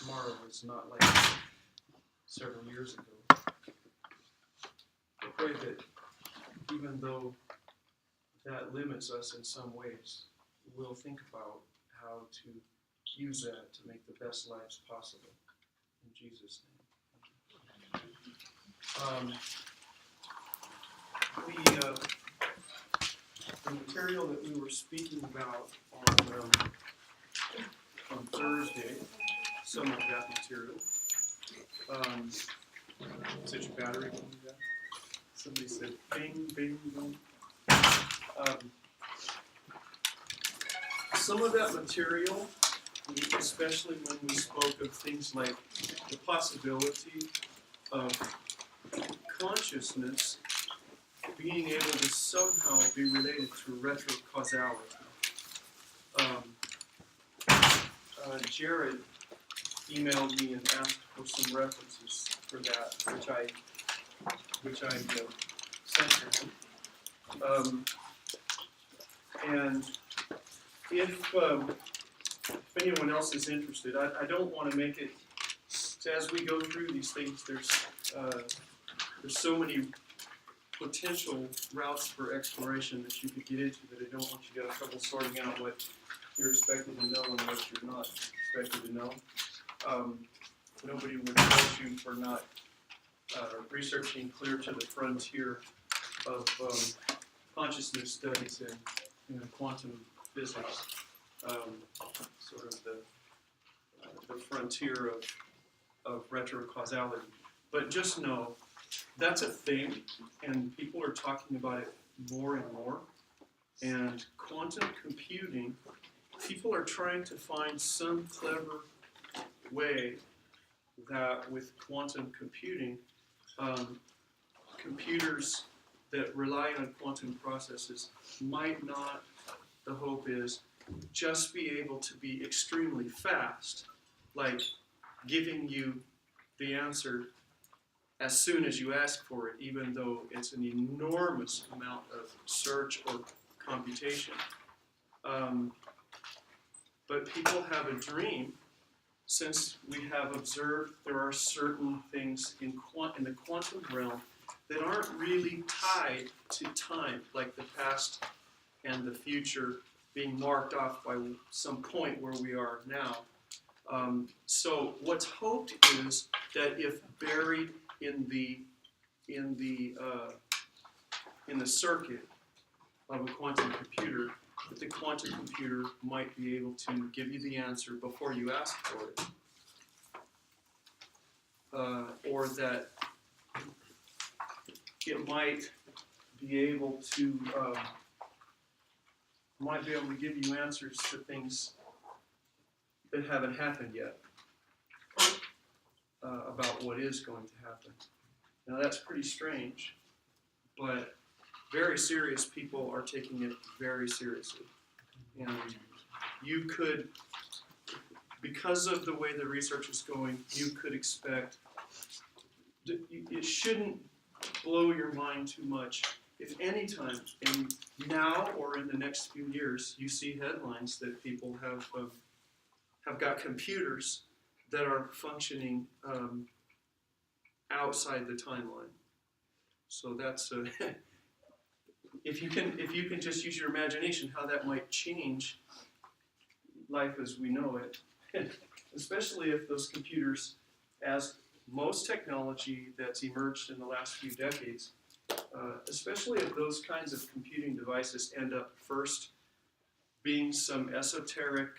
tomorrow is not like several years ago. I pray that even though that limits us in some ways, we'll think about how to use that to make the best lives possible. In Jesus' name. The material that we were speaking about on Thursday, some of that material. Is your battery going down? Somebody said bing, bing, bing. Some of that material, especially when we spoke of things like the possibility of consciousness being able to somehow be related to retrocausality. Jared emailed me and asked for some references for that, which I sent to him. And if anyone else is interested, I don't want to make it, as we go through these things, there's so many potential routes for exploration that you could get into that I don't want you to have trouble sorting out what you're expected to know and what you're not expected to know. Nobody would fault you for not researching clear to the frontier of consciousness studies in quantum physics, sort of the frontier of retrocausality. But just know that's a thing, and people are talking about it more and more. And quantum computing, people are trying to find some clever way that with quantum computing, computers that rely on quantum processes might not, the hope is, just be able to be extremely fast, like giving you the answer as soon as you ask for it, even though it's an enormous amount of search or computation. But people have a dream, since we have observed there are certain things in the quantum realm that aren't really tied to time, like the past and the future being marked off by some point where we are now. So what's hoped is that if buried in the circuit of a quantum computer, that the quantum computer might be able to give you the answer before you ask for it, or that it might be able to give you answers to things that haven't happened yet, about what is going to happen. Now that's pretty strange, but very serious people are taking it very seriously. And you could, because of the way the research is going, you could expect, it shouldn't blow your mind too much if any time, now or in the next few years, you see headlines that people have got computers that are functioning outside the timeline. So that's if you can just use your imagination, how that might change life as we know it, especially if those computers, as most technology that's emerged in the last few decades, especially if those kinds of computing devices end up first being some esoteric,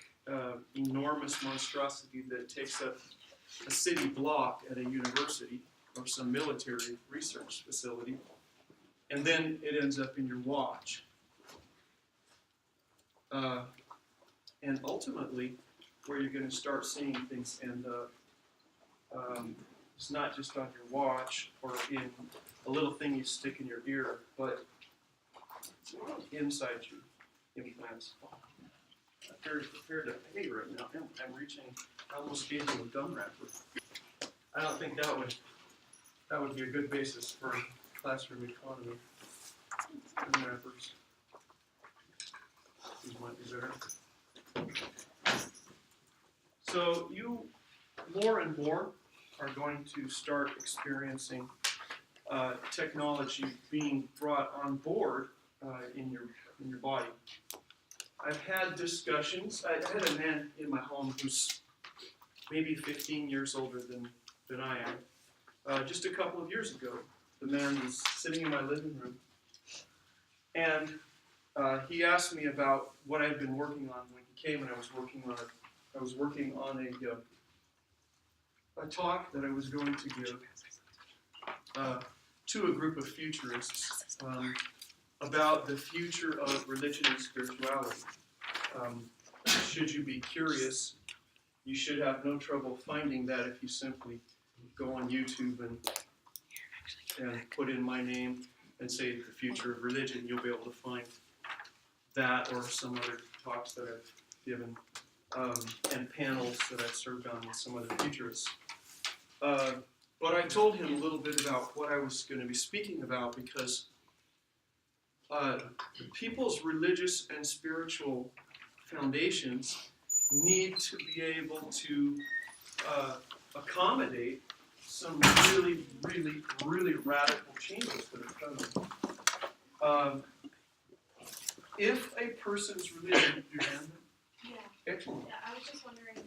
enormous monstrosity that takes up a city block at a university or some military research facility, and then it ends up in your watch. And ultimately, where you're going to start seeing things end up, it's not just on your watch or in a little thing you stick in your ear, but inside you, implants. I'm very prepared to pay right now. I'm reaching, I almost gave you a gum wrapper. I don't think that would be a good basis for classroom economy. Gum wrappers. These might be better. So more and more are going to start experiencing technology being brought on board in your body. I've had discussions. I had a man in my home who's maybe 15 years older than I am. Just a couple of years ago, the man was sitting in my living room, and he asked me about what I'd been working on when he came, and I was working on a talk that I was going to give to a group of futurists about the future of religion and spirituality. Should you be curious, you should have no trouble finding that if you simply go on YouTube and put in my name and say the future of religion. You'll be able to find that or some other talks that I've given and panels that I've served on with some other futurists. But I told him a little bit about what I was going to be speaking about because people's religious and spiritual foundations need to be able to accommodate some really, really, really radical changes that are coming. If a person's religion, your hand? Yeah. Excellent. Yeah, I was just wondering,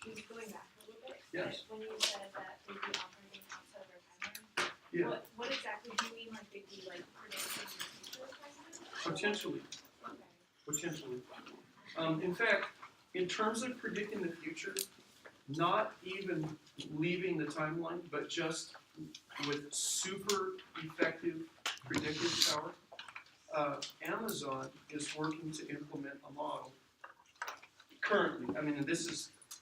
just going back a little bit, Yes. but when you said that they'd be operating outside of their timeline, Yeah. what exactly do you mean? Like they'd be like predicting the future timeline? Potentially. Okay. Potentially. In fact, in terms of predicting the future, not even leaving the timeline, but just with super effective predictive power, Amazon is working to implement a model currently. I mean, this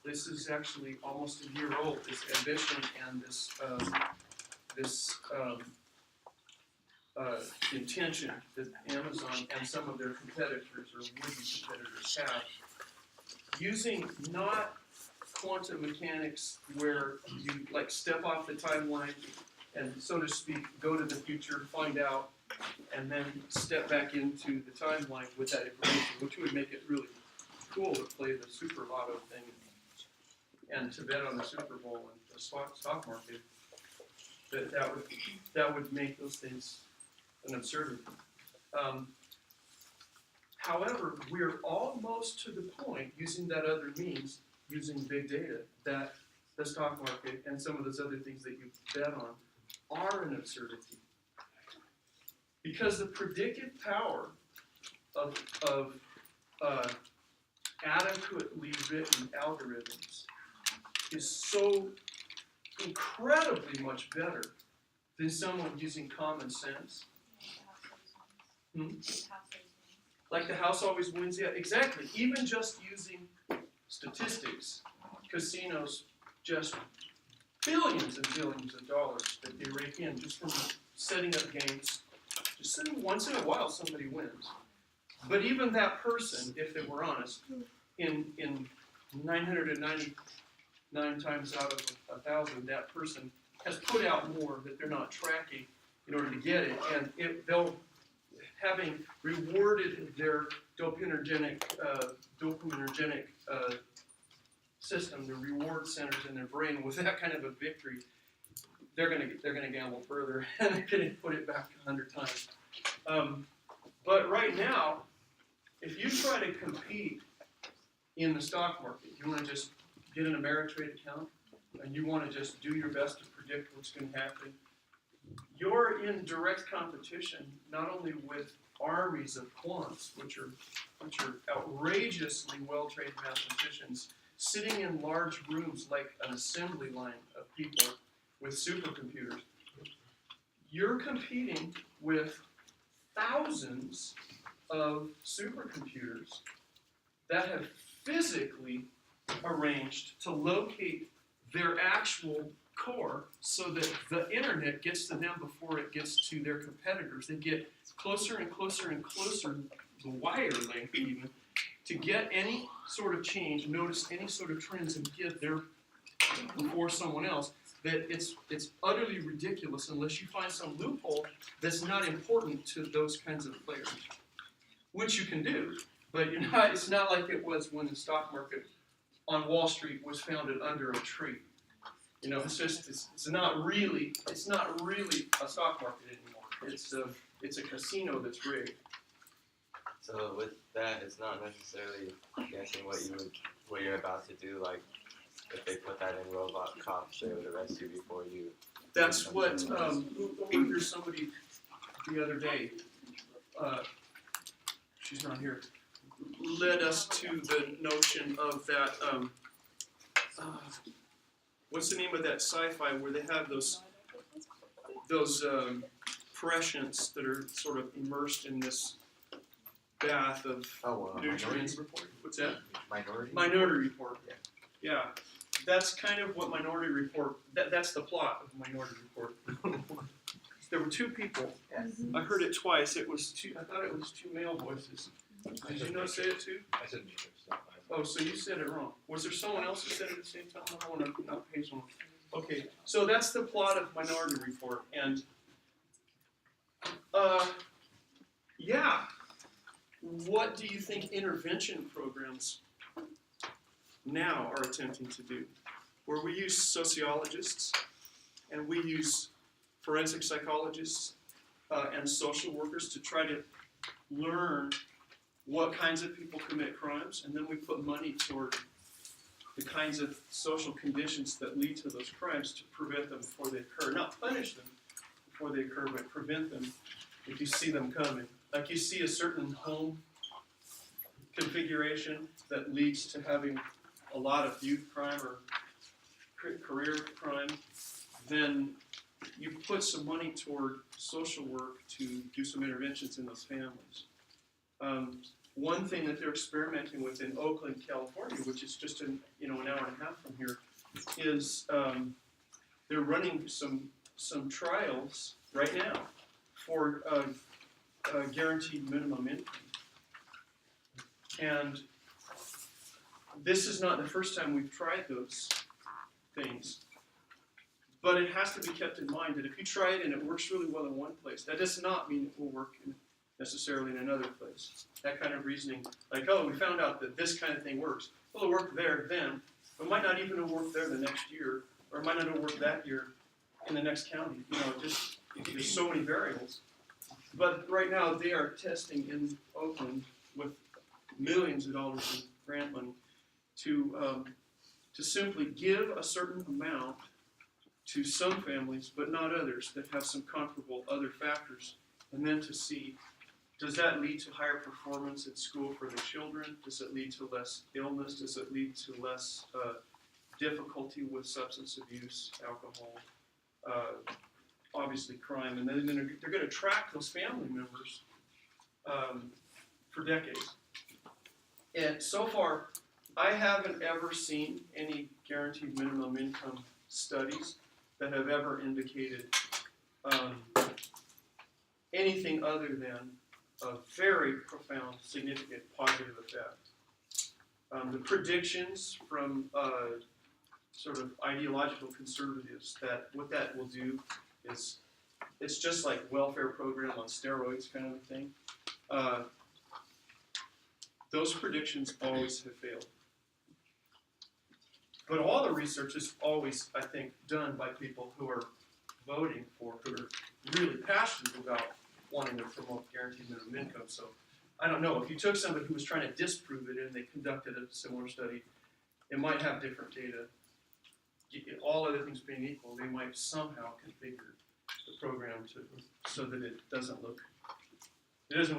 is actually almost a year old. This ambition and this intention that Amazon and some of their competitors or would-be competitors have, using not quantum mechanics where you like step off the timeline and, so to speak, go to the future, find out, and then step back into the timeline with that information, which would make it really cool to play the Super Lotto thing and to bet on the Super Bowl and the stock market. That would make those things an absurdity. However, we're almost to the point, using that other means, using big data, that the stock market and some of those other things that you bet on are an absurdity. Because the predictive power of adequately written algorithms is so incredibly much better than someone using common sense. Like the house always wins, yeah, exactly. Even just using statistics, casinos just billions and billions of dollars that they rake in just from setting up games. Just saying, once in a while somebody wins. But even that person, if they were honest, in 999 times out of 1,000, that person has put out more that they're not tracking in order to get it, and they'll, having rewarded their dopaminergic system, the reward centers in their brain with that kind of a victory, they're gonna gamble further and they're gonna put it back 100 times. But right now, if you try to compete in the stock market, you want to just get an Ameritrade account and you want to just do your best to predict what's going to happen, you're in direct competition not only with armies of quants, which are outrageously well-trained mathematicians, sitting in large rooms like an assembly line of people with supercomputers. You're competing with thousands of supercomputers that have physically arranged to locate their actual core so that the internet gets to them before it gets to their competitors. They get closer and closer and closer, the wire length even, to get any sort of change, notice any sort of trends, and get there before someone else. That it's utterly ridiculous unless you find some loophole that's not important to those kinds of players, which you can do, but it's not like it was when the stock market on Wall Street was founded under a tree. You know, it's not really a stock market anymore. It's a casino that's rigged. So with that, it's not necessarily guessing what you're about to do. Like if they put that in Robot Cops, they would arrest you before you. That's what over somebody the other day. She's not here. Led us to the notion of that. What's the name of that sci-fi where they have those prescients that are sort of immersed in this bath of nutrients? Minority Report? What's that? Minority Report. Yeah. That's kind of what Minority Report. That's the plot of Minority Report. There were two people. Yes. I heard it twice. I thought it was two male voices. Did you not say it too? I said neither. Oh, so you said it wrong. Was there someone else who said it at the same time? I don't want to not pay someone. Okay, so that's the plot of Minority Report, and yeah. What do you think intervention programs now are attempting to do? Where we use sociologists and we use forensic psychologists and social workers to try to learn what kinds of people commit crimes, and then we put money toward the kinds of social conditions that lead to those crimes to prevent them before they occur. Not punish them before they occur, but prevent them if you see them coming. Like you see a certain home configuration that leads to having a lot of youth crime or career crime, then you put some money toward social work to do some interventions in those families. One thing that they're experimenting with in Oakland, California, which is just an hour and a half from here, is they're running some trials right now for guaranteed minimum income. And this is not the first time we've tried those things. But it has to be kept in mind that if you try it and it works really well in one place, that does not mean it will work necessarily in another place. That kind of reasoning, like, oh, we found out that this kind of thing works. Well, it worked there then, but it might not even have worked there the next year, or it might not have worked that year in the next county. Just there's so many variables. But right now they are testing in Oakland with millions of dollars in grant money to simply give a certain amount to some families, but not others that have some comparable other factors, and then to see, does that lead to higher performance in school for the children? Does it lead to less illness? Does it lead to less difficulty with substance abuse, alcohol, obviously crime? And then they're going to track those family members for decades. And so far, I haven't ever seen any guaranteed minimum income studies that have ever indicated anything other than a very profound, significant positive effect. The predictions from sort of ideological conservatives that what that will do is it's just like welfare program on steroids kind of a thing. Those predictions always have failed. But all the research is always, I think, done by people who are voting for, who are really passionate about wanting to promote guaranteed minimum income. So I don't know, if you took somebody who was trying to disprove it and they conducted a similar study, it might have different data. All other things being equal, they might somehow configure the program so that it doesn't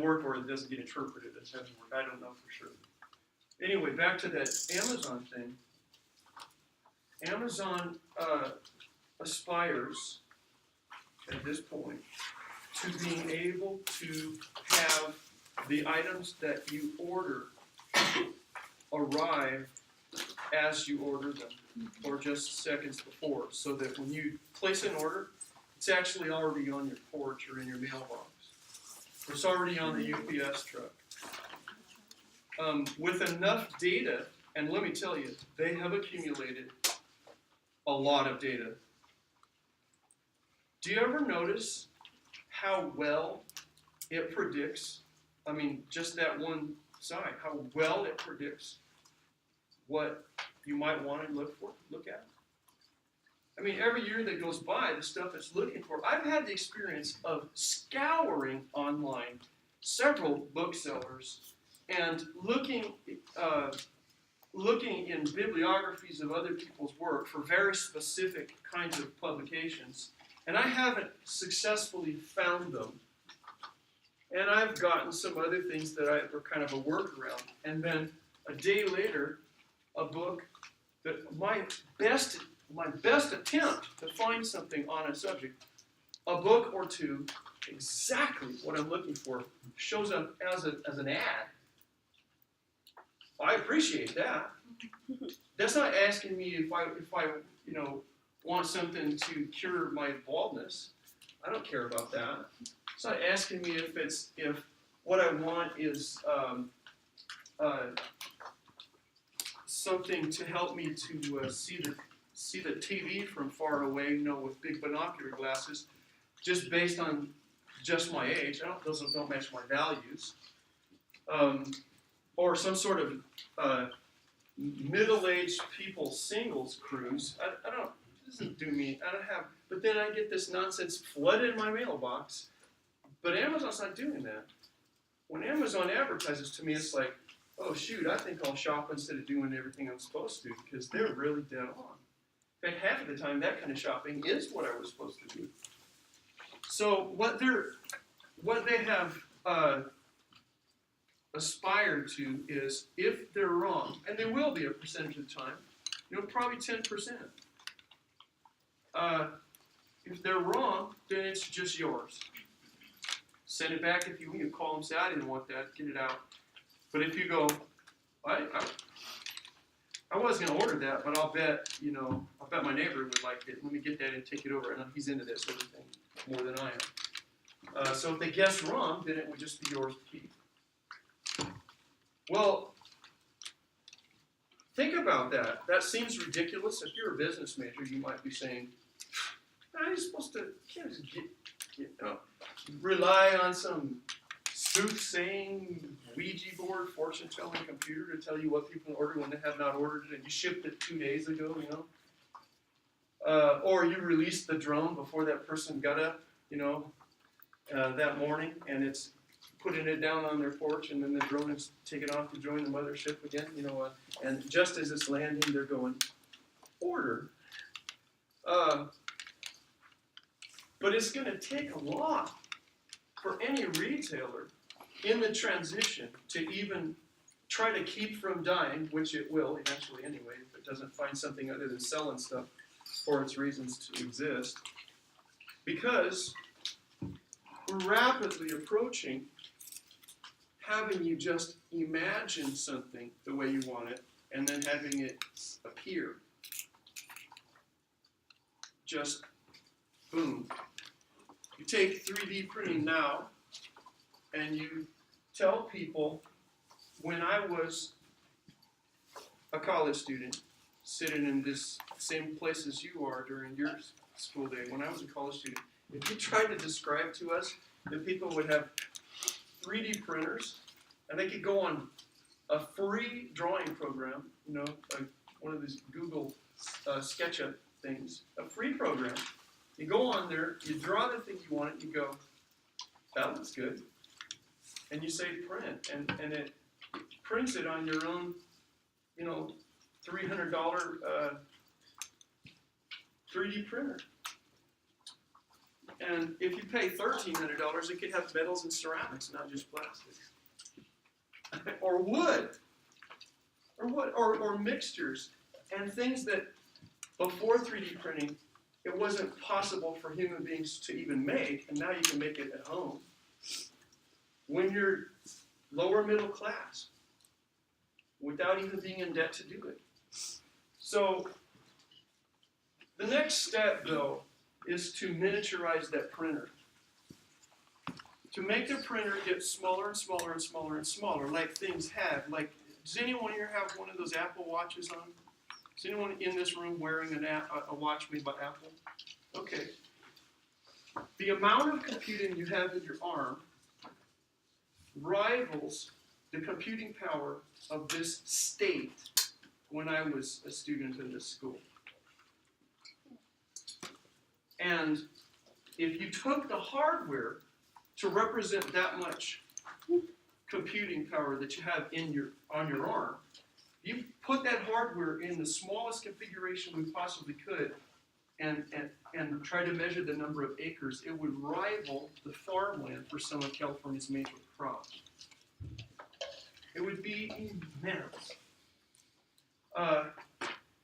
work or it doesn't get interpreted as having worked. I don't know for sure. Anyway, back to that Amazon thing. Amazon aspires at this point to being able to have the items that you order arrive as you order them, or just seconds before, so that when you place an order, it's actually already on your porch or in your mailbox. It's already on the UPS truck. With enough data, and let me tell you, they have accumulated a lot of data. Do you ever notice how well it predicts, just that one side, how well it predicts what you might want to look at? I mean, every year that goes by, the stuff it's looking for. I've had the experience of scouring online several booksellers and looking in bibliographies of other people's work for very specific kinds of publications, and I haven't successfully found them. And I've gotten some other things that were kind of a workaround. And then a day later, a book that my best attempt to find something on a subject, a book or two, exactly what I'm looking for, shows up as an ad. I appreciate that. That's not asking me if I want something to cure my baldness. I don't care about that. It's not asking me if what I want is something to help me to see the TV from far away, with big binocular glasses, just based on just my age. Those don't match my values. Or some sort of middle-aged people singles cruise. I don't. It doesn't do me. I don't have. But then I get this nonsense flooded in my mailbox. But Amazon's not doing that. When Amazon advertises to me, it's like, oh shoot, I think I'll shop instead of doing everything I'm supposed to, because they're really dead on. In fact, half of the time, that kind of shopping is what I was supposed to do. So what they have aspired to is, if they're wrong, and they will be a percentage of the time, probably 10%. If they're wrong, then it's just yours. Send it back if you call them, say, I didn't want that, get it out. But if you go, I wasn't going to order that, but I'll bet my neighbor would like it. Let me get that and take it over. And he's into this sort of thing more than I am. So if they guess wrong, then it would just be yours to keep. Well, think about that. That seems ridiculous. If you're a business major, you might be saying, I'm supposed to can't just rely on some soothsaying Ouija board fortune-telling computer to tell you what people order when they have not ordered it, and you shipped it 2 days ago, or you released the drone before that person got up, that morning, and it's putting it down on their porch, and then the drone is taking off to join the mothership again, and just as it's landing, they're going, order. But it's going to take a lot for any retailer in the transition to even try to keep from dying, which it will eventually anyway, if it doesn't find something other than selling stuff for its reasons to exist. Because we're rapidly approaching having you just imagine something the way you want it and then having it appear. Just boom. You take 3D printing now and you tell people, when I was a college student sitting in this same place as you are during your school day, when I was a college student, if you tried to describe to us that people would have 3D printers and they could go on a free drawing program, like one of these Google SketchUp things, a free program. You go on there, you draw the thing you want, you go, that looks good. And you say print, and it prints it on your own, $300 3D printer. And if you pay $1,300, it could have metals and ceramics, not just plastics. Or wood. Or mixtures. And things that before 3D printing, it wasn't possible for human beings to even make, and now you can make it at home. When you're lower middle class, without even being in debt to do it. So, the next step, though, is to miniaturize that printer. To make the printer get smaller and smaller and smaller and smaller, like things have. Like, does anyone here have one of those Apple Watches on? Is anyone in this room wearing a watch made by Apple? Okay. The amount of computing you have in your arm rivals the computing power of this state when I was a student in this school. And if you took the hardware to represent that much computing power that you have on your arm, you put that hardware in the smallest configuration we possibly could and try to measure the number of acres, it would rival the farmland for some of California's major crops. It would be immense.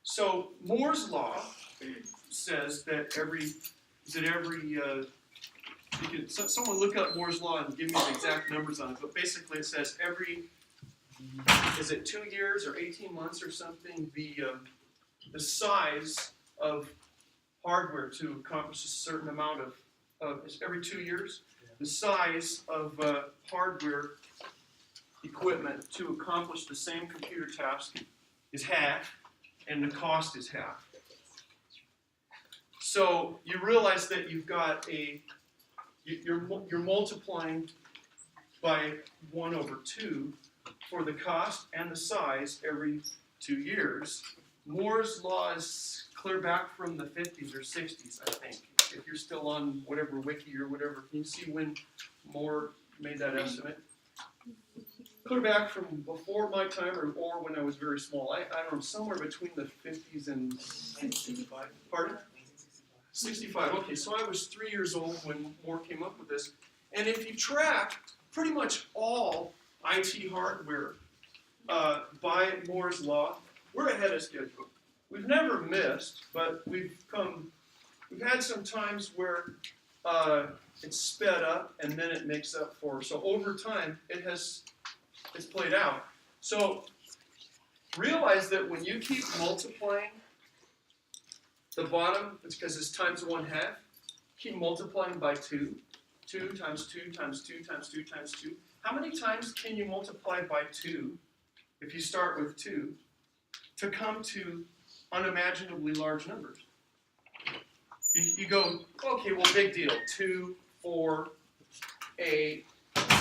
So Moore's law says that someone look up Moore's law and give me the exact numbers on it, but basically it says is it 2 years or 18 months or something, the size of hardware to accomplish a certain amount of it's every 2 years, the size of hardware equipment to accomplish the same computer task is half, and the cost is half. So you realize that you've got you're multiplying by 1/2 for the cost and the size every 2 years. Moore's law is clear back from the 50s or 60s, I think. If you're still on whatever wiki or whatever, can you see when Moore made that estimate? Clear back from before my time or when I was very small. I don't know, somewhere between the 50s and 65. Pardon? 65. Okay, so I was 3 years old when Moore came up with this. And if you track pretty much all IT hardware by Moore's law, we're ahead of schedule. We've never missed, but we've had some times where it's sped up and then it makes up for. So over time, it's played out. So realize that when you keep multiplying the bottom, it's because it's times 1/2. Keep multiplying by 2. 2 times 2 times 2 times 2 times 2. How many times can you multiply by 2 if you start with 2 to come to unimaginably large numbers? You go, okay, well, big deal. 2, 4, 8,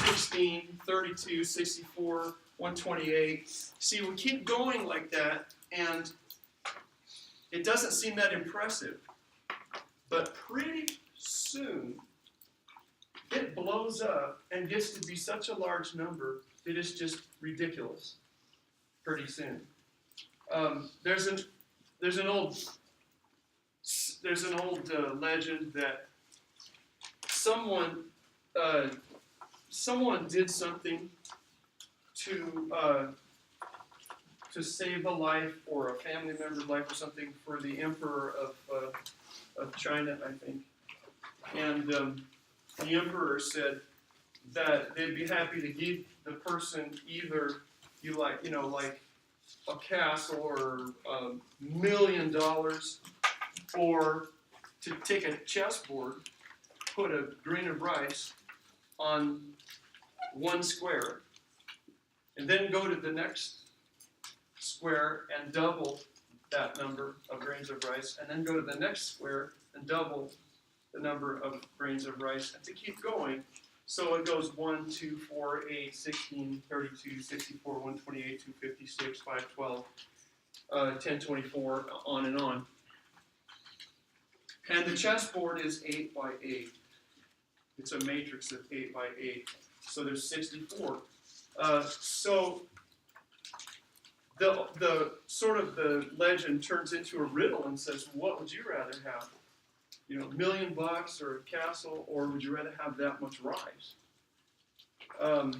16, 32, 64, 128. See, we keep going like that, and it doesn't seem that impressive. But pretty soon, it blows up and gets to be such a large number that it's just ridiculous pretty soon. There's an old legend that someone did something to save a life or a family member's life or something for the emperor of China, I think. And the emperor said that they'd be happy to give the person either like a castle or $1 million, or to take a chessboard, put a grain of rice on one square, and then go to the next square and double that number of grains of rice, and then go to the next square and double the number of grains of rice, and to keep going. So it goes 1, 2, 4, 8, 16, 32, 64, 128, 256, 512, 1024, on and on. And the chessboard is 8 by 8. It's a matrix of 8 by 8. So there's 64. So the sort of the legend turns into a riddle and says, what would you rather have? $1 million or a castle, or would you rather have that much rice? Let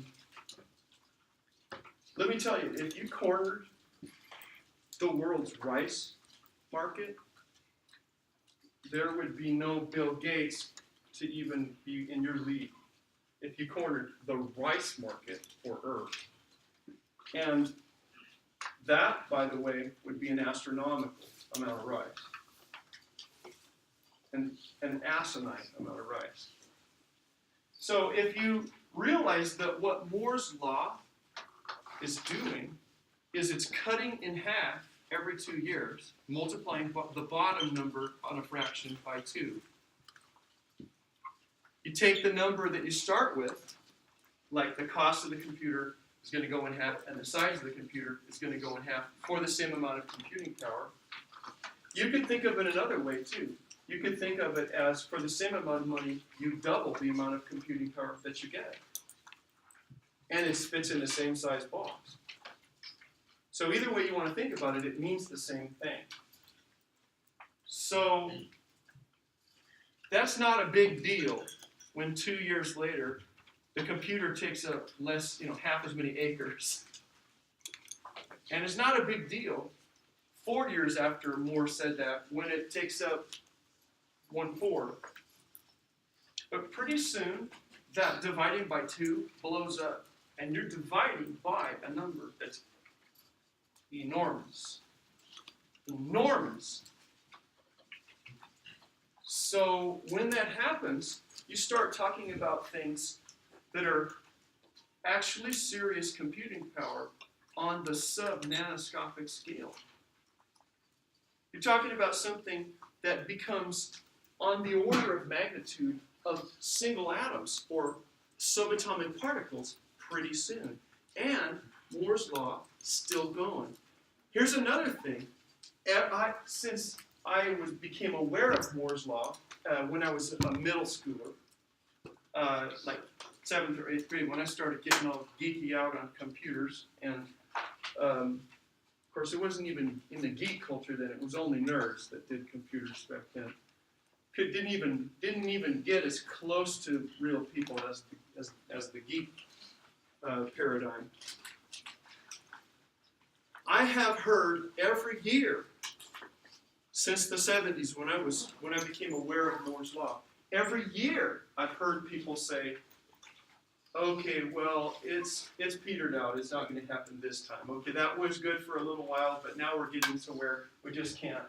me tell you, if you cornered the world's rice market, there would be no Bill Gates to even be in your league. If you cornered the rice market for Earth. And that, by the way, would be an astronomical amount of rice. An asinine amount of rice. So if you realize that what Moore's law is doing is it's cutting in half every 2 years, multiplying the bottom number on a fraction by 2. You take the number that you start with, like the cost of the computer is going to go in half and the size of the computer is going to go in half for the same amount of computing power. You can think of it another way too. you could think of it as for the same amount of money, you double the amount of computing power that you get. And it fits in the same size box. So either way you want to think about it, it means the same thing. So that's not a big deal when 2 years later the computer takes up less, half as many acres. And it's not a big deal 4 years after Moore said that when it takes up 1/4. But pretty soon that dividing by 2 blows up and you're dividing by a number that's enormous. Enormous. So when that happens, you start talking about things that are actually serious computing power on the sub-nanoscopic scale. You're talking about something that becomes on the order of magnitude of single atoms or subatomic particles pretty soon. And Moore's law still going. Here's another thing. Since I became aware of Moore's law when I was a middle schooler, like 7th or 8th grade, when I started getting all geeky out on computers, and of course it wasn't even in the geek culture then; it was only nerds that did computers back then. Didn't even get as close to real people as the geek paradigm. I have heard every year since the 70s when I became aware of Moore's law. Every year I've heard people say, okay, well, it's petered out. It's not going to happen this time. Okay, that was good for a little while, but now we're getting to where we just can't,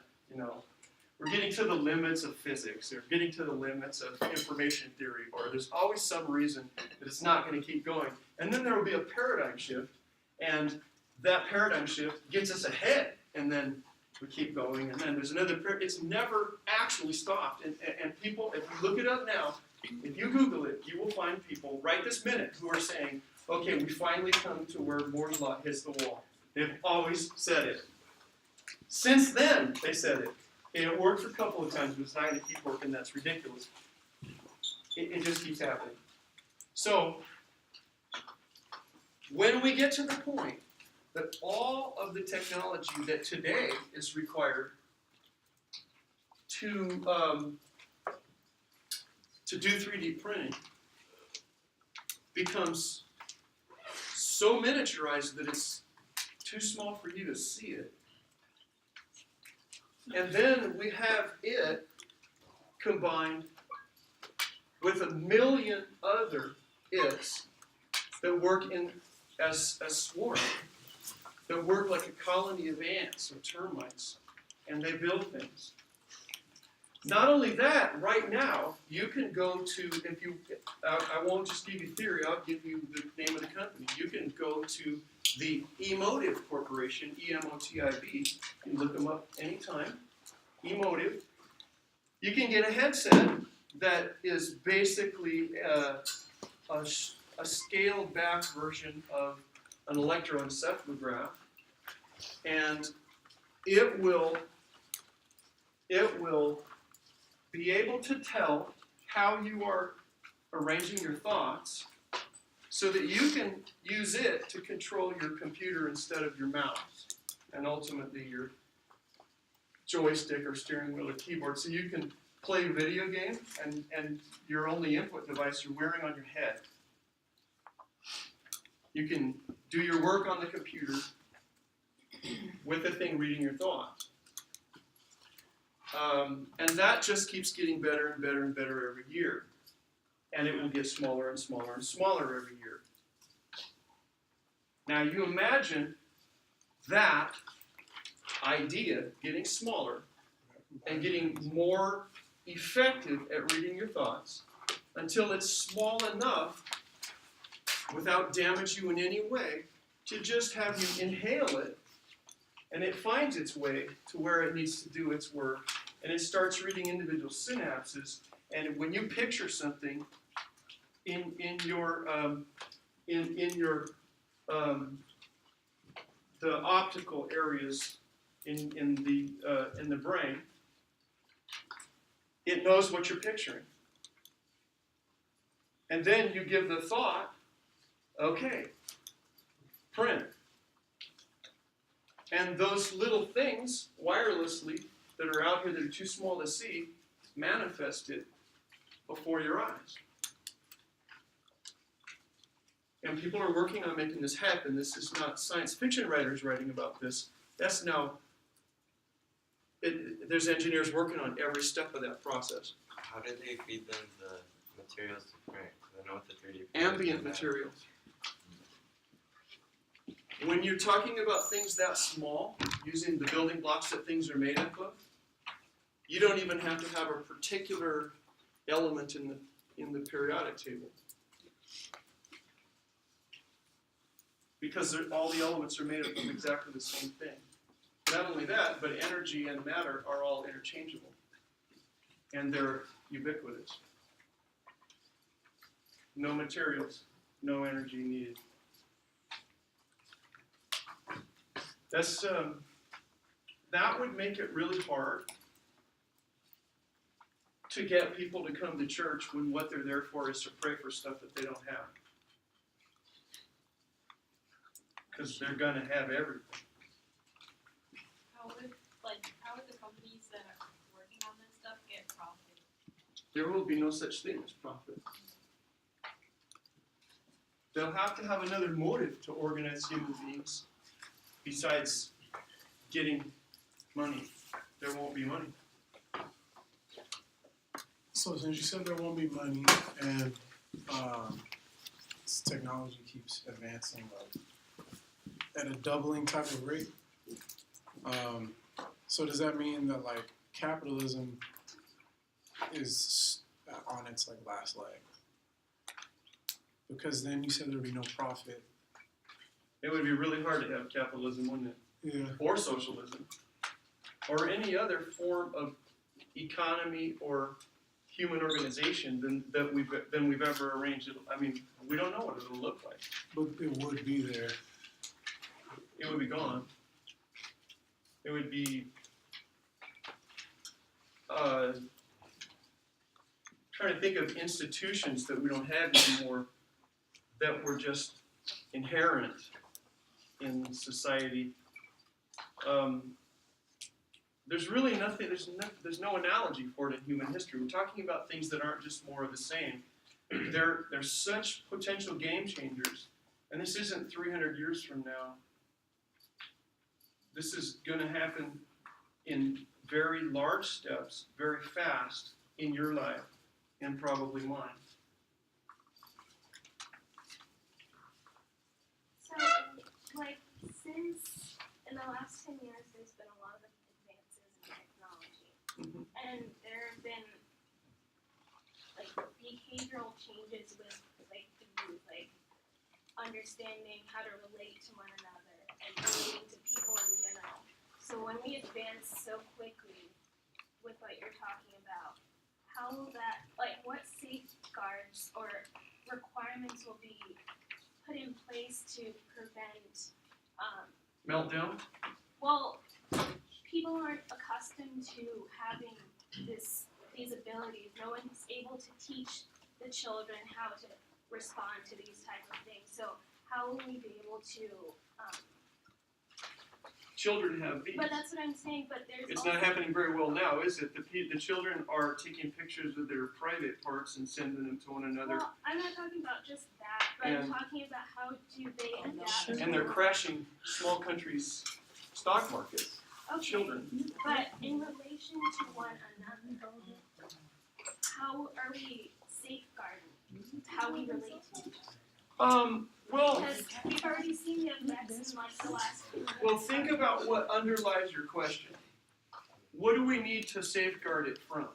we're getting to the limits of physics. We're getting to the limits of information theory, or there's always some reason that it's not going to keep going. And then there will be a paradigm shift, and that paradigm shift gets us ahead, and then we keep going, and then there's another it's never actually stopped. And people, if you look it up now, if you Google it, you will find people right this minute who are saying, okay, we finally come to where Moore's law hits the wall. They've always said it. Since then, they said it. And it worked for a couple of times, but it's not going to keep working. That's ridiculous. It just keeps happening. So, when we get to the point that all of the technology that today is required to do 3D printing becomes so miniaturized that it's too small for you to see it. And then we have it combined with a million other its that work as swarm, that work like a colony of ants or termites, and they build things. Not only that, right now, you can go to, I won't just give you theory, I'll give you the name of the company. You can go to the Emotiv Corporation, EMOTIV. You can look them up anytime. Emotiv. You can get a headset that is basically a scaled back version of an electroencephalograph, and it will be able to tell how you are arranging your thoughts so that you can use it to control your computer instead of your mouse and ultimately your joystick or steering wheel or keyboard, so you can play video games and your only input device you're wearing on your head. You can do your work on the computer with the thing reading your thoughts. And that just keeps getting better and better and better every year. And it will get smaller and smaller and smaller every year. Now you imagine that idea getting smaller and getting more effective at reading your thoughts until it's small enough without damage you in any way to just have you inhale it, and it finds its way to where it needs to do its work, and it starts reading individual synapses. And when you picture something in your the optical areas in the brain, it knows what you're picturing. And then you give the thought, okay, print. And those little things, wirelessly, that are out here that are too small to see, manifest it before your eyes. And people are working on making this happen. This is not science fiction writers writing about this. That's now, there's engineers working on every step of that process. How do they feed them the materials to print? Because I know with the 3D printers Ambient and that- materials. When you're talking about things that small, using the building blocks that things are made up of, you don't even have to have a particular element in the periodic table. Because all the elements are made up of exactly the same thing. Not only that, but energy and matter are all interchangeable. And they're ubiquitous. No materials, no energy needed. That would make it really hard to get people to come to church when what they're there for is to pray for stuff that they don't have. Because they're going to have everything. How would the companies that are working on this stuff get profit? There will be no such thing as profit. They'll have to have another motive to organize human beings besides getting money. There won't be money. So since you said there won't be money and this technology keeps advancing at a doubling type of rate, so does that mean that like capitalism is on its like last leg? Because then you said there would be no profit. It would be really hard to have capitalism, wouldn't it? Yeah. Or socialism. Or any other form of economy or human organization than we've ever arranged. I mean, we don't know what it'll look like. But it would be there. It would be gone. It would be trying to think of institutions that we don't have anymore that were just inherent in society. There's really nothing, there's no analogy for it in human history. We're talking about things that aren't just more of the same. They're such potential game changers. And this isn't 300 years from now. This is going to happen in very large steps, very fast in your life, and probably mine. So, like, since in the last 10 years, there's been a lot of advances in technology. Mhm. And there have been, like, behavioral changes with, like, the youth, like, understanding how to relate to one another and relating to people in general. So when we advance so quickly with what you're talking about, how will that, like, what safeguards or requirements will be put in place to prevent, Meltdown? well, people aren't accustomed to having these abilities. No one's able to teach the children how to respond to these type of things. So how will we be able to, Children have these. but that's what I'm saying, but there's It's also, not happening very well now, is it? The children are taking pictures of their private parts and sending them to one another. well, I'm not talking about just that, but I'm And- talking about how do they adapt. And they're crashing small countries' stock markets. Okay, Children. but in relation to one another, how are we safeguarding how we relate to each other? Well, Because we've already seen the effects in like the last few years. well, think about what underlies your question. What do we need to safeguard it from?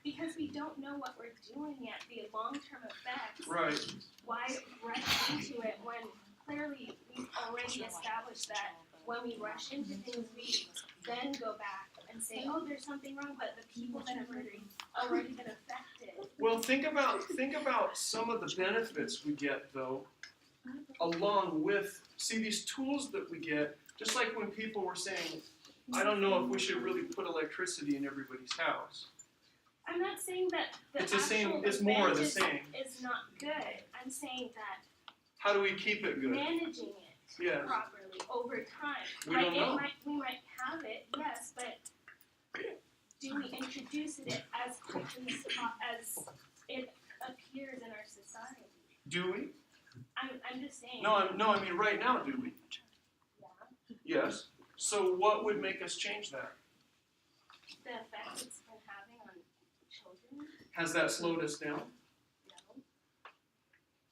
Because we don't know what we're doing yet, the long-term effects. Right. Why rush into it when clearly we've already established that when we rush into things, we then go back and say, oh, there's something wrong, but the people that have already been affected. Well, think about some of the benefits we get, though, along with, see, these tools that we get, just like when people were saying, I don't know if we should really put electricity in everybody's house. I'm not saying that the It's the same, actual it's more of event the same. is not good. I'm saying that How do we keep it good? managing it Yes. properly over time. We Like don't know. we might have it, yes, but do we introduce it as quickly as it appears in our society? Do we? I'm just saying. No, I mean right now, do we? Yeah. Yes. So what would make us change that? The effect it's been having on children. Has that slowed us down? No.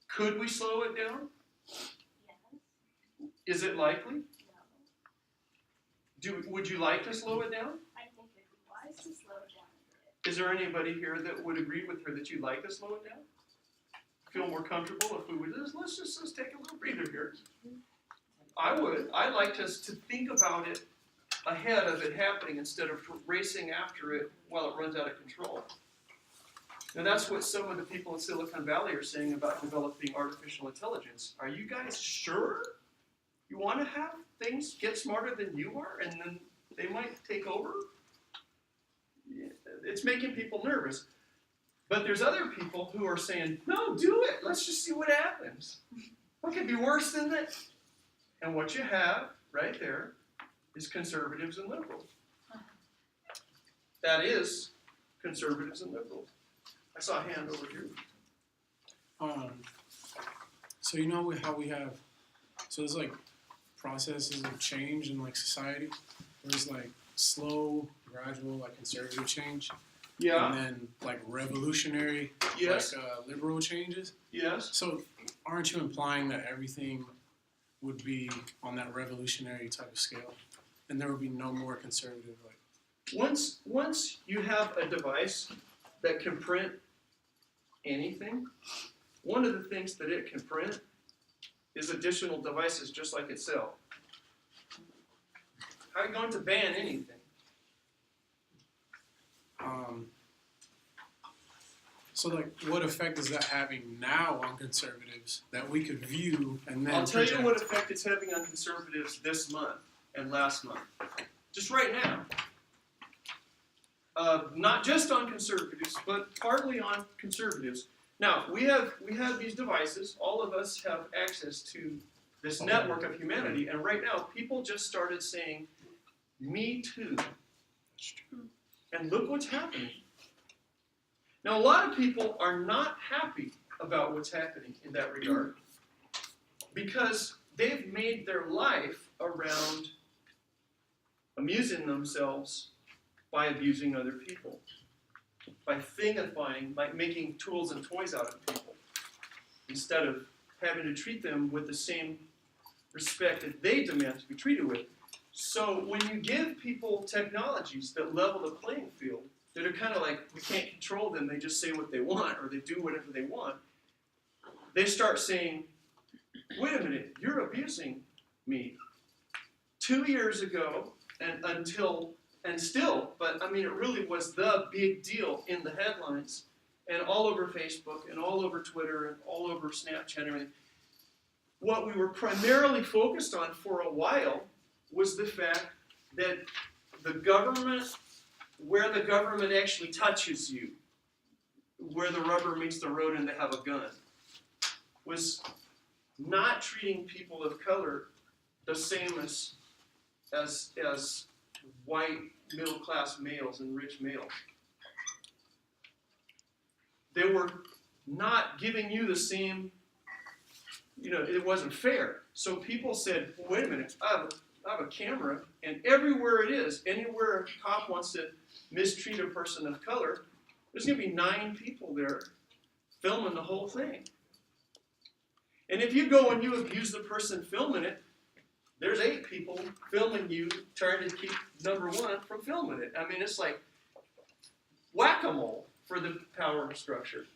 Could we slow it down? Yes. Is it likely? No. Would you like to slow it down? I think it'd be wise to slow it down a bit. Is there anybody here that would agree with her that you'd like to slow it down? Feel more comfortable if we would let's just take a little breather here. I would. I'd like us to think about it ahead of it happening instead of racing after it while it runs out of control. Now that's what some of the people in Silicon Valley are saying about developing artificial intelligence. Are you guys sure you want to have things get smarter than you are and then they might take over? Yeah, it's making people nervous. But there's other people who are saying, no, do it. Let's just see what happens. What could be worse than that? And what you have right there is conservatives and liberals. That is conservatives and liberals. I saw a hand over here. So you know how we have, so there's like processes of change in like society. There's like slow, gradual, like conservative change. And then like revolutionary, Yes. like liberal changes. Yes. So aren't you implying that everything would be on that revolutionary type of scale? And there would be no more conservative, like, Once you have a device that can print anything, one of the things that it can print is additional devices just like itself. How are you going to ban anything? so like what effect is that having now on conservatives that we could view and then I'll tell you project? what effect it's having on conservatives this month and last month. Just right now. Not just on conservatives, but partly on conservatives. Now, we have these devices. All of us have access to this network of humanity. And right now, people just started saying, me too. And look what's happening. Now, a lot of people are not happy about what's happening in that regard because they've made their life around amusing themselves by abusing other people, by thingifying, by making tools and toys out of people, instead of having to treat them with the same respect that they demand to be treated with. So when you give people technologies that level the playing field, that are kind of like, we can't control them, they just say what they want, or they do whatever they want, they start saying, wait a minute, you're abusing me. 2 years ago, and still, but I mean, it really was the big deal in the headlines, and all over Facebook, and all over Twitter, and all over Snapchat, and everything. What we were primarily focused on for a while was the fact that the government, where the government actually touches you, where the rubber meets the road and they have a gun, was not treating people of color the same as white middle-class males and rich males. They were not giving you the same, it wasn't fair. So people said, well, wait a minute, I have a camera, and everywhere it is, anywhere a cop wants to mistreat a person of color, there's going to be 9 people there filming the whole thing. And if you go and you abuse the person filming it, there's 8 people filming you, trying to keep number 1 from filming it. I mean, it's like whack-a-mole for the power structure.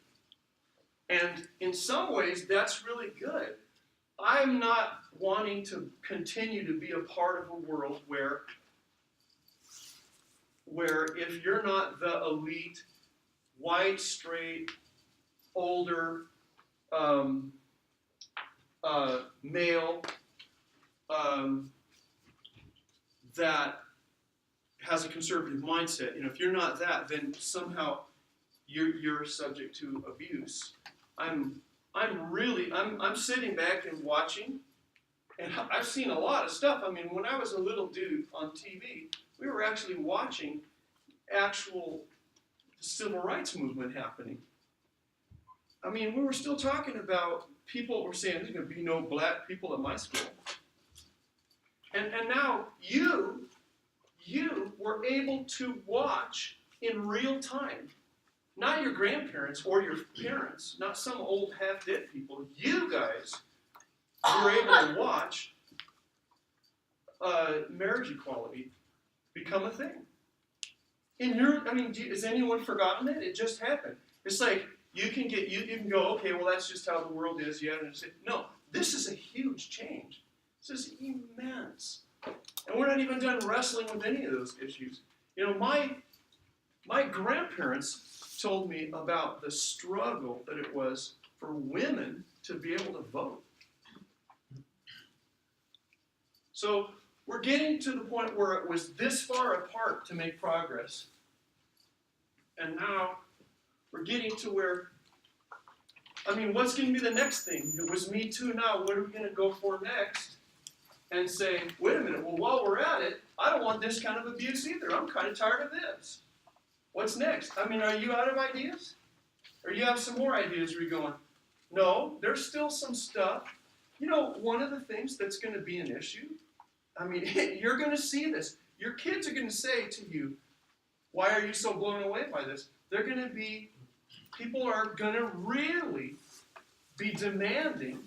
And in some ways, that's really good. I'm not wanting to continue to be a part of a world where if you're not the elite, white, straight, older, male, that has a conservative mindset. If you're not that, then somehow you're subject to abuse. I'm sitting back and watching, and I've seen a lot of stuff. I mean, when I was a little dude on TV, we were actually watching actual civil rights movement happening. I mean, we were still talking about people were saying there's going to be no black people at my school. And now you were able to watch in real time. Not your grandparents or your parents, not some old half-dead people. You guys were able to watch marriage equality become a thing. Has anyone forgotten it? It just happened. It's like you can go, okay, well that's just how the world is. No, this is a huge change. This is immense. And we're not even done wrestling with any of those issues. My grandparents told me about the struggle that it was for women to be able to vote. So we're getting to the point where it was this far apart to make progress. And now we're getting to where, what's going to be the next thing? It was Me Too now. What are we going to go for next? And say, wait a minute, well, while we're at it, I don't want this kind of abuse either. I'm kind of tired of this. What's next? Are you out of ideas? Or you have some more ideas where you're going, no, there's still some stuff. One of the things that's going to be an issue, you're going to see this. Your kids are going to say to you, why are you so blown away by this? People are going to really be demanding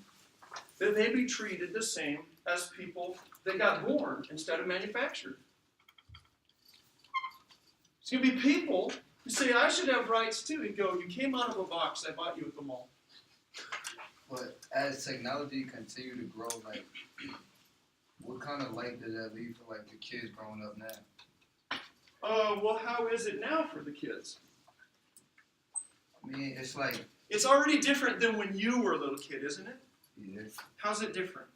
that they be treated the same as people that got born instead of manufactured. It's going to be people who say, I should have rights too. And go, you came out of a box I bought you at the mall. But as technology continue to grow, what kind of life does that leave for the kids growing up now? Well, how is it now for the kids? It's it's already different than when you were a little kid, isn't it? Yeah, How's it different?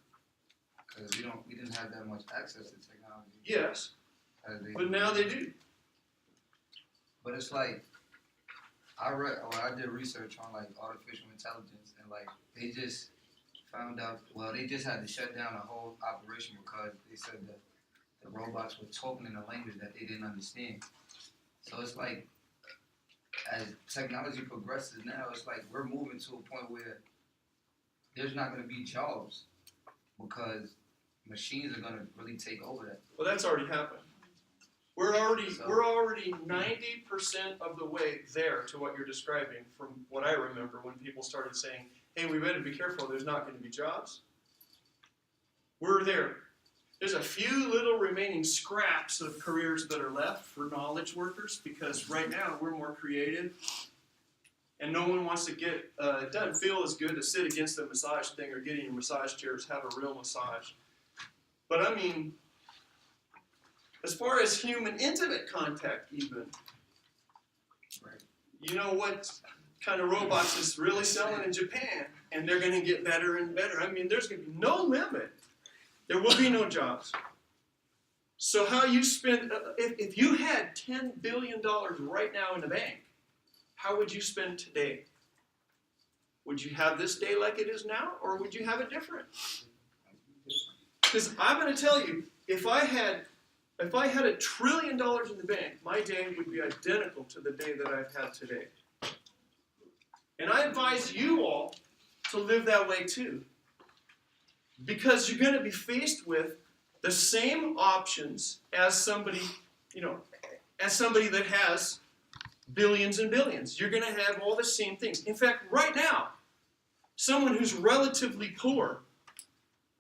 because we didn't have that much access to technology. Yes, as they but now they do. But it's I did research on artificial intelligence, and they just found out. Well, they just had to shut down the whole operation because they said that the robots were talking in a language that they didn't understand. So it's as technology progresses now, it's we're moving to a point where there's not going to be jobs because machines are going to really take over that. Well, that's already happened. We're already 90% of the way there to what you're describing from what I remember when people started saying, hey, we better be careful, there's not going to be jobs. We're there. There's a few little remaining scraps of careers that are left for knowledge workers because right now we're more creative and no one wants to get, it doesn't feel as good to sit against a massage thing or get in your massage chairs, have a real massage. But as far as human intimate contact even, Right. you know what kind of robots is really selling in Japan, and they're going to get better and better. There's going to be no limit. There will be no jobs. So how you spend, if you had $10 billion right now in the bank, how would you spend today? Would you have this day like it is now, or would you have it different? Because I'm going to tell you, if I had $1 trillion in the bank, my day would be identical to the day that I've had today. And I advise you all to live that way too. Because you're going to be faced with the same options as somebody that has billions and billions. You're going to have all the same things. In fact, right now, someone who's relatively poor,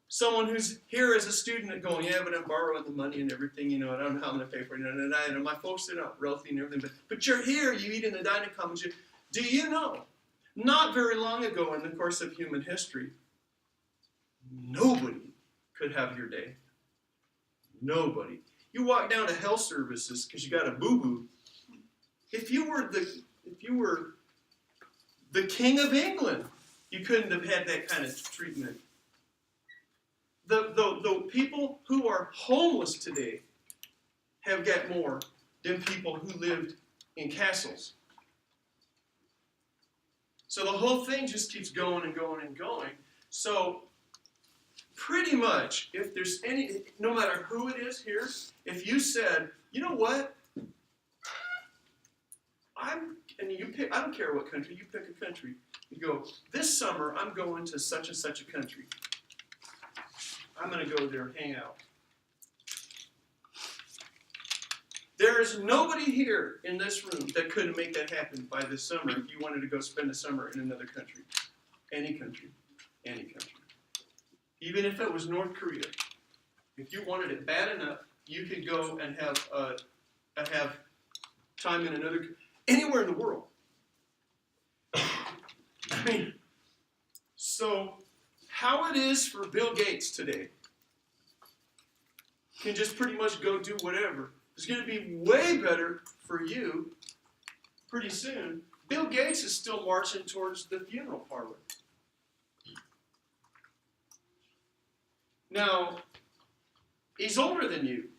someone who's here as a student going, yeah, but I'm borrowing the money and everything, and I don't know how I'm going to pay for it. And my folks are not wealthy and everything, but you're here, you eat in the dining commons. Do you know, not very long ago in the course of human history, nobody could have your day. Nobody. You walk down to health services because you got a boo-boo. If you were the king of England, you couldn't have had that kind of treatment. The people who are homeless today have got more than people who lived in castles. So the whole thing just keeps going and going and going. So pretty much, if there's any, no matter who it is here, if you said, you know what, and you pick, I don't care what country, you pick a country. You go, this summer I'm going to such and such a country. I'm going to go there and hang out. There is nobody here in this room that couldn't make that happen by this summer if you wanted to go spend a summer in another country. Any country. Any country. Even if it was North Korea. If you wanted it bad enough, you could go and have time in another, anywhere in the world. I mean, so how it is for Bill Gates today can just pretty much go do whatever. It's going to be way better for you pretty soon. Bill Gates is still marching towards the funeral parlor. Now, he's older than you,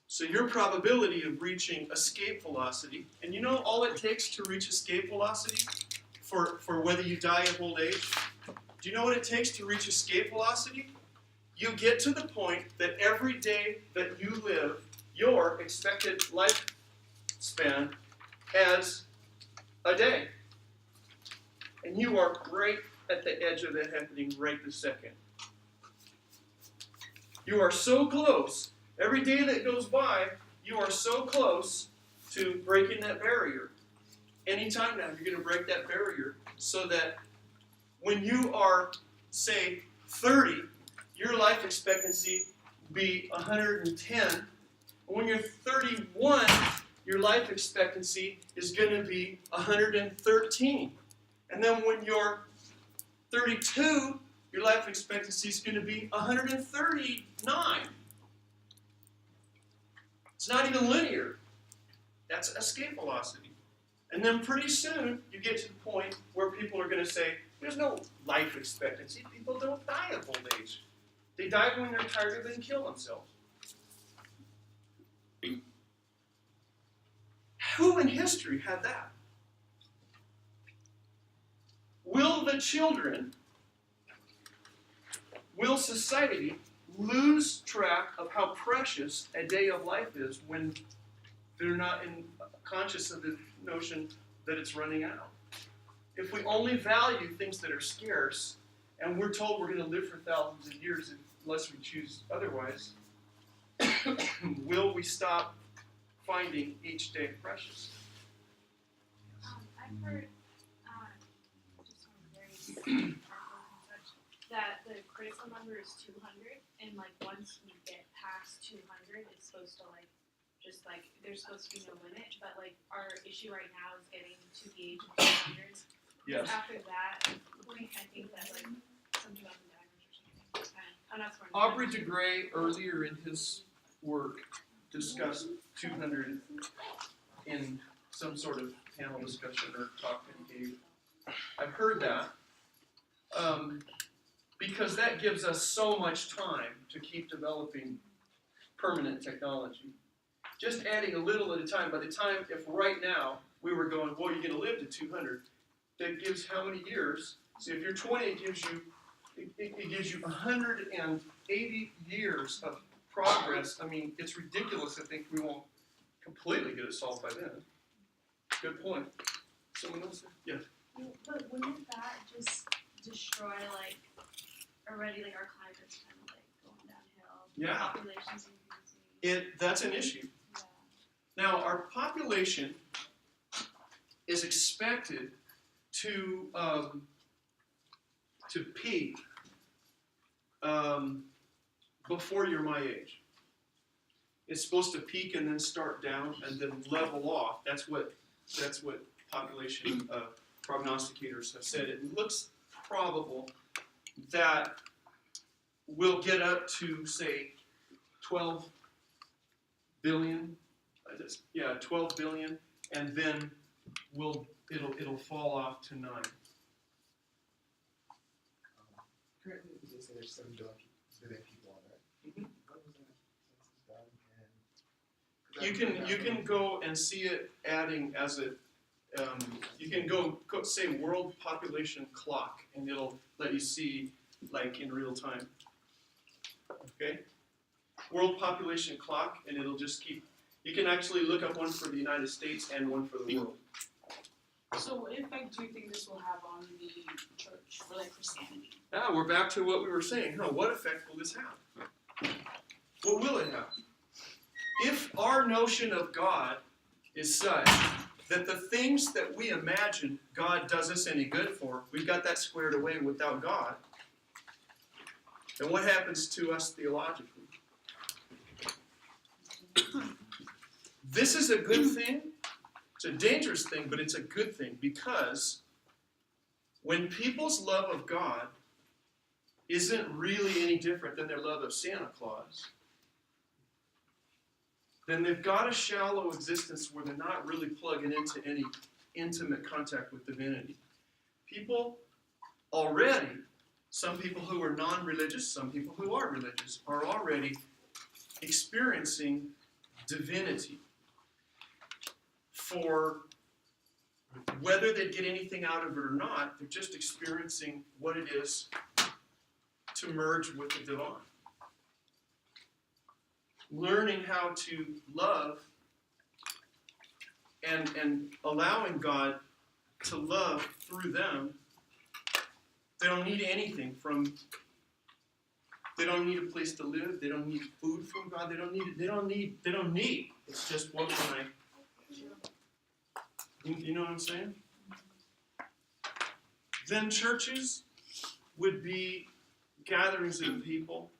so your probability of reaching escape velocity, and you know all it takes to reach escape velocity for whether you die of old age? Do you know what it takes to reach escape velocity? You get to the point that every day that you live, your expected lifespan as a day. And you are right at the edge of that happening right this second. You are so close. Every day that goes by, you are so close to breaking that barrier. Anytime now, you're going to break that barrier so that when you are, say, 30, your life expectancy will be 110. And when you're 31, your life expectancy is going to be 113. And then when you're 32, your life expectancy is going to be 139. It's not even linear. That's escape velocity. And then pretty soon, you get to the point where people are going to say, there's no life expectancy. People don't die of old age. They die when they're tired of it and kill themselves. Who in history had that? Will the children, will society lose track of how precious a day of life is when they're not conscious of the notion that it's running out? If we only value things that are scarce, and we're told we're going to live for thousands of years unless we choose otherwise, will we stop finding each day precious? I've heard, just from various articles and such, that the critical number is 200, and like once we get past 200, it's supposed to like, just like, there's supposed to be no limit, but like our issue right now is getting to the age of 200. Yes. After that, I think that like something about the diamonds or something. I'm not sure. Aubrey de Grey, earlier in his work, discussed 200 in some sort of panel discussion or talk that he gave. I've heard that because that gives us so much time to keep developing permanent technology. Just adding a little at a time. By the time, if right now we were going, well, you're going to live to 200, that gives how many years? See, if you're 20, it gives you 180 years of progress. I mean, it's ridiculous to think we won't completely get it solved by then. Good point. Someone else? Yes. But wouldn't that just destroy like already like our climate's kind of like going downhill? Yeah. Population's increasing. That's an issue. Yeah. Now, our population is expected to peak before you're my age. It's supposed to peak and then start down and then level off. That's what population prognosticators have said. It looks probable that we'll get up to, say, 12 billion. 12 billion, and then it'll fall off to 9. Currently, they say there's 7 billion people on Earth. Mhm. What was that census done? And you can go and see it adding as a, you can go say world population clock, and it'll let you see like in real time. Okay? World population clock, and it'll just keep, you can actually look up one for the United States and one for the world. So what effect do you think this will have on the church or like Christianity? Now we're back to what we were saying. Huh, what effect will this have? What will it have? If our notion of God is such that the things that we imagine God does us any good for, we've got that squared away without God, then what happens to us theologically? This is a good thing. It's a dangerous thing, but it's a good thing, because when people's love of God isn't really any different than their love of Santa Claus, then they've got a shallow existence where they're not really plugging into any intimate contact with divinity. People already, some people who are non-religious, some people who are religious, are already experiencing divinity. For whether they get anything out of it or not, they're just experiencing what it is to merge with the divine. Learning how to love and allowing God to love through them. They don't need anything from, they don't need a place to live, they don't need food from God, they don't need. It's just what can I, you know what I'm saying? Then churches would be gatherings of people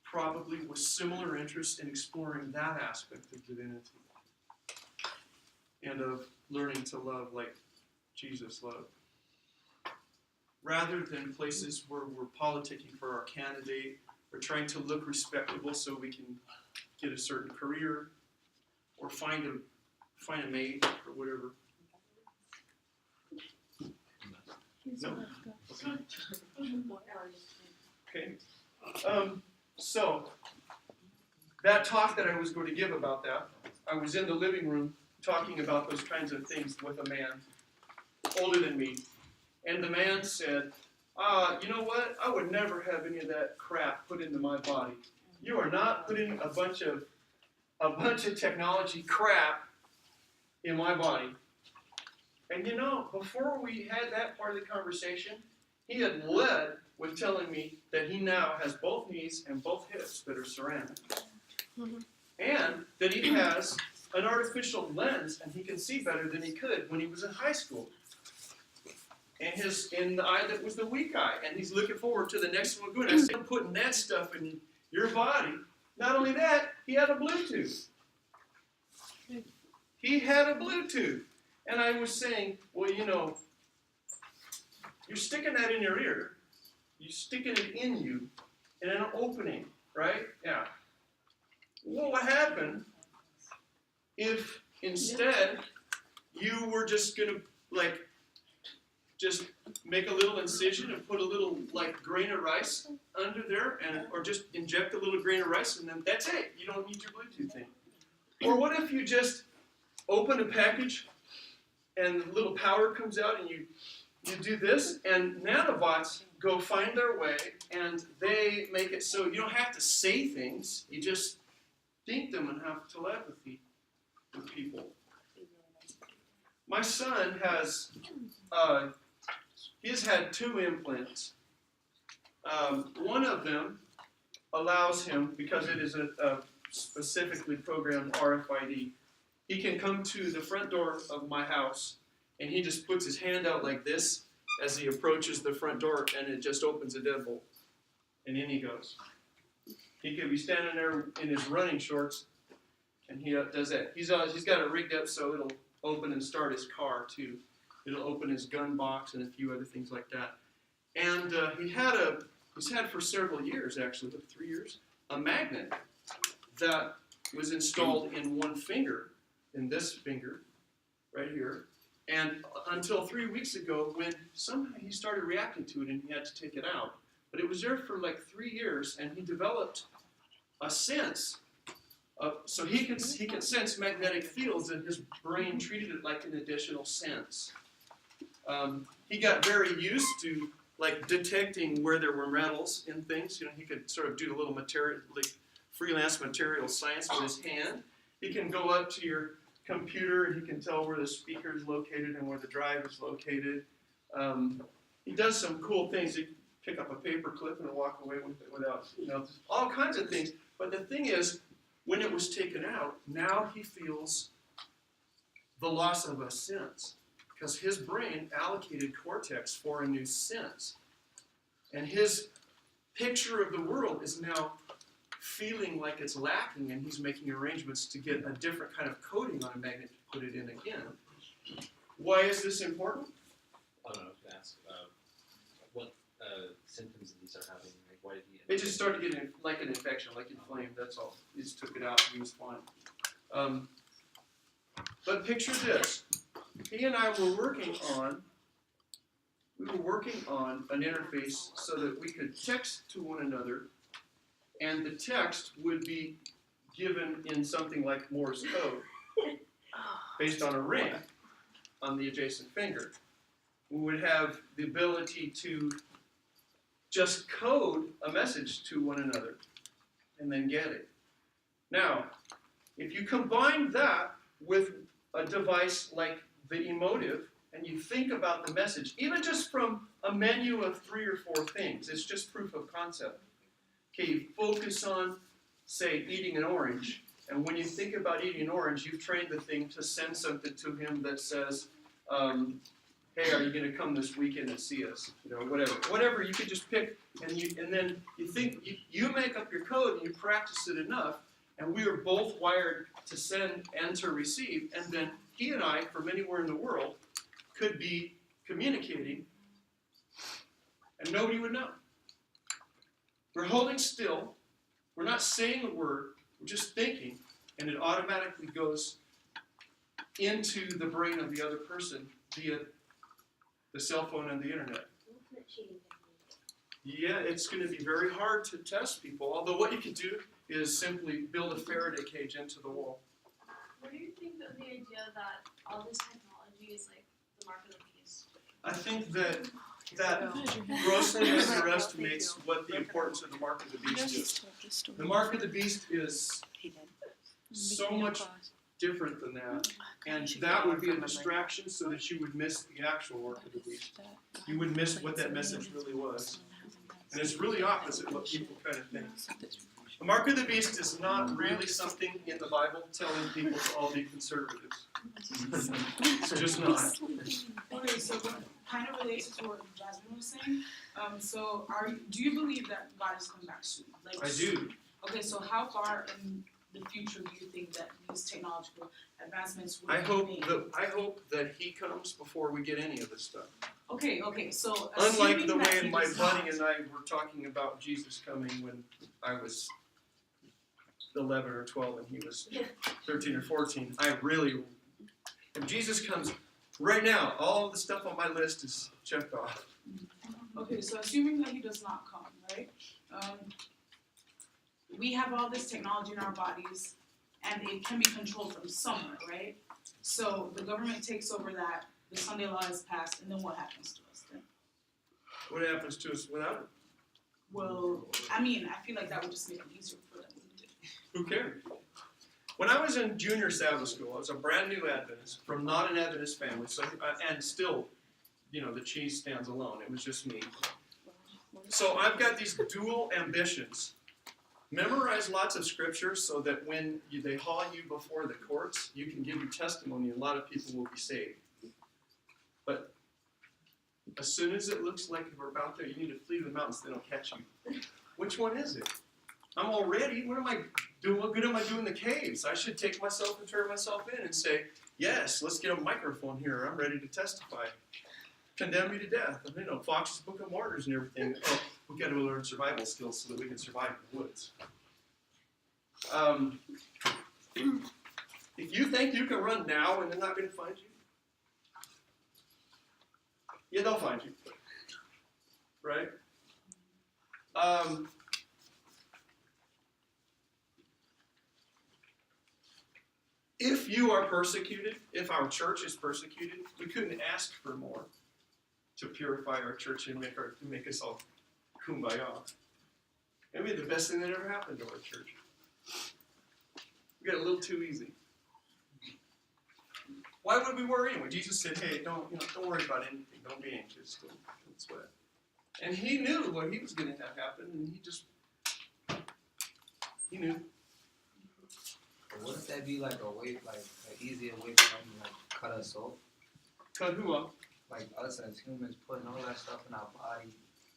probably with similar interest in exploring that aspect of divinity and of learning to love like Jesus loved. Rather than places where we're politicking for our candidate or trying to look respectable so we can get a certain career or find a mate or whatever. No? Okay. So, that talk that I was going to give about that, I was in the living room talking about those kinds of things with a man older than me. And the man said, you know what? I would never have any of that crap put into my body. You are not putting a bunch of technology crap in my body. And you know, before we had that part of the conversation, he had led with telling me that he now has both knees and both hips that are ceramic. Mm-hmm. And that he has an artificial lens and he can see better than he could when he was in high school. And in the eye that was the weak eye. And he's looking forward to the next lagoon. I said, I'm putting that stuff in your body. Not only that, he had a Bluetooth. He had a Bluetooth. And I was saying, well, you know, you're sticking that in your ear. You're sticking it in you in an opening, right? Yeah. Well, what happened if instead you were just going to, just make a little incision and put a little, grain of rice under there, or just inject a little grain of rice, and then that's it. You don't need your Bluetooth thing. Or what if you just open a package and a little powder comes out and you do this, and nanobots go find their way, and they make it so you don't have to say things. You just think them and have telepathy with people. My son has, he's had 2 implants. One of them allows him, because it is a specifically programmed RFID, he can come to the front door of my house, and he just puts his hand out like this as he approaches the front door, and it just opens a deadbolt, and in he goes. He could be standing there in his running shorts, and he does that. He's got it rigged up so it'll open and start his car too. It'll open his gun box and a few other things like that. And he's had for several years, actually, 3 years, a magnet that was installed in one finger, in this finger, right here. And until 3 weeks ago, when somehow he started reacting to it and he had to take it out. But it was there for 3 years, and he developed a sense So he could sense magnetic fields, and his brain treated it like an additional sense. He got very used to like detecting where there were metals in things. You know, he could sort of do a little material, like freelance material science with his hand. He can go up to your computer and he can tell where the speaker is located and where the drive is located. He does some cool things. He can pick up a paper clip and walk away with it without, you know, all kinds of things. But the thing is, when it was taken out, now he feels the loss of a sense, because his brain allocated cortex for a new sense. And his picture of the world is now feeling like it's lacking, and he's making arrangements to get a different kind of coating on a magnet to put it in again. Why is this important? I don't know if to ask what symptoms these are having. Like, why did he? It just started getting like an infection, like inflamed. That's all. He just took it out and he was fine. But picture this: he and I were working on an interface so that we could text to one another, and the text would be given in something like Morse code, based on a ring on the adjacent finger. We would have the ability to just code a message to one another and then get it. Now, if you combine that with a device like the emotive, and you think about the message, even just from a menu of 3 or 4 things, it's just proof of concept. Okay, you focus on, say, eating an orange, and when you think about eating an orange, you've trained the thing to send something to him that says, hey, are you going to come this weekend and see us? You know, whatever. You could just pick, and then you think you make up your code and you practice it enough, and we are both wired to send and to receive, and then he and I, from anywhere in the world, could be communicating, and nobody would know. We're holding still. We're not saying a word. We're just thinking, and it automatically goes into the brain of the other person via the cell phone and the internet. Yeah, it's going to be very hard to test people, although what you can do is simply build a Faraday cage into the wall. What do you think of the idea that all this technology is like the mark of the beast? I think that grossly underestimates what the importance of the mark of the beast is. The mark of the beast is so much different than that, and that would be a distraction so that you would miss the actual mark of the beast. You would miss what that message really was. And it's really opposite what people kind of think. The mark of the beast is not really something in the Bible telling people to all be conservatives. It's just not. Okay, so that kind of relates to what Jasmine was saying. So do you believe that God is coming back soon? Like, I do. Okay, so how far in the future do you think that these technological advancements will I hope be made? that he comes before we get any of this stuff. Okay, so Unlike the assuming that way he my does buddy not- and I were talking about Jesus coming when I was 11 or 12 and he was 13 or 14, if Jesus comes right now, all of the stuff on my list is checked off. Okay, so assuming that he does not come, right? We have all this technology in our bodies, and it can be controlled from somewhere, right? So the government takes over that, the Sunday law is passed, and then what happens to us then? What happens to us without it? Well, I mean, I feel like that would just make it easier for them. Who cares? When I was in junior Sabbath school, I was a brand new Adventist from not an Adventist family, so and still, you know, the cheese stands alone. It was just me. So I've got these dual ambitions. Memorize lots of scripture so that when they haul you before the courts, you can give your testimony and a lot of people will be saved. But as soon as it looks like we're about there, you need to flee to the mountains so they don't catch you. Which one is it? I'm all ready. What am I doing? What good am I doing in the caves? I should take myself and turn myself in and say, yes, let's get a microphone here. I'm ready to testify. Condemn me to death. You know, Fox's Book of Martyrs and everything. Oh, we got to learn survival skills so that we can survive in the woods. If you think you can run now and they're not going to find you, yeah, they'll find you. Right? if you are persecuted, if our church is persecuted, we couldn't ask for more to purify our church and make us all kumbaya. Maybe the best thing that ever happened to our church. We got a little too easy. Why would we worry anyway? Jesus said, "Hey, don't worry about anything. Don't be anxious. Don't sweat." And he knew what he was going to have happen, and he knew. But wouldn't that be like a way, like an easier way for them to like cut us off? Cut who up? Like us as humans putting all that stuff in our body,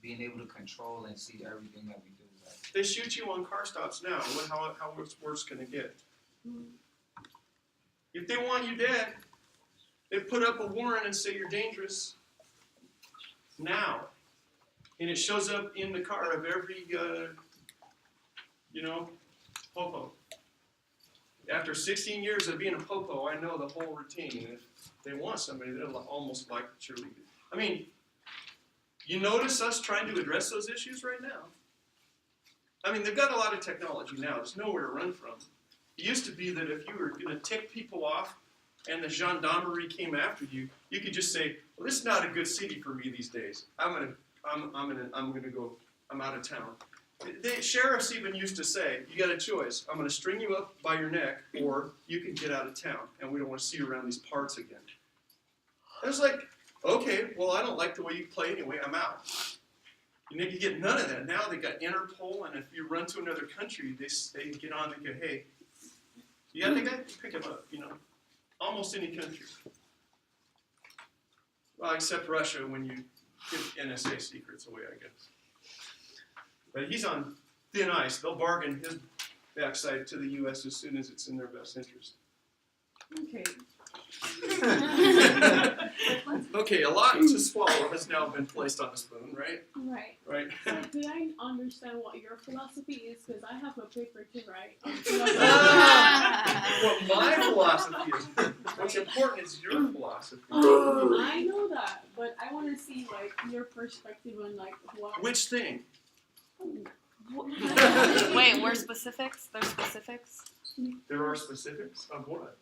being able to control and see everything that we do. Like, They shoot you on car stops now. How much worse can it get? If they want you dead, they put up a warrant and say you're dangerous now. And it shows up in the car of every, popo. After 16 years of being a popo, I know the whole routine. And if they want somebody, they'll almost like the cheerleader. I mean, you notice us trying to address those issues right now? I mean, they've got a lot of technology now. There's nowhere to run from. It used to be that if you were going to tick people off and the gendarmerie came after you, you could just say, "Well, this is not a good city for me these days. I'm out of town." The sheriffs even used to say, "You got a choice. I'm going to string you up by your neck, or you can get out of town, and we don't want to see you around these parts again." I was like, okay, well, I don't like the way you play anyway. I'm out. You get none of that. Now they got Interpol, and if you run to another country, they get on and go, "Hey, you got the guy? Pick him up." Almost any country. Well, except Russia when you give NSA secrets away, I guess. But he's on thin ice. They'll bargain his backside to the U.S. as soon as it's in their best interest. Okay. Okay, a lot to swallow has now been placed on the spoon, right? Right. Right. So do I understand what your philosophy is? Because I have a paper to write. What my philosophy is. What's important is your philosophy. I know that, but I want to see like your perspective on like what. Which thing? Wait, we're specifics? There's specifics There are specifics of what?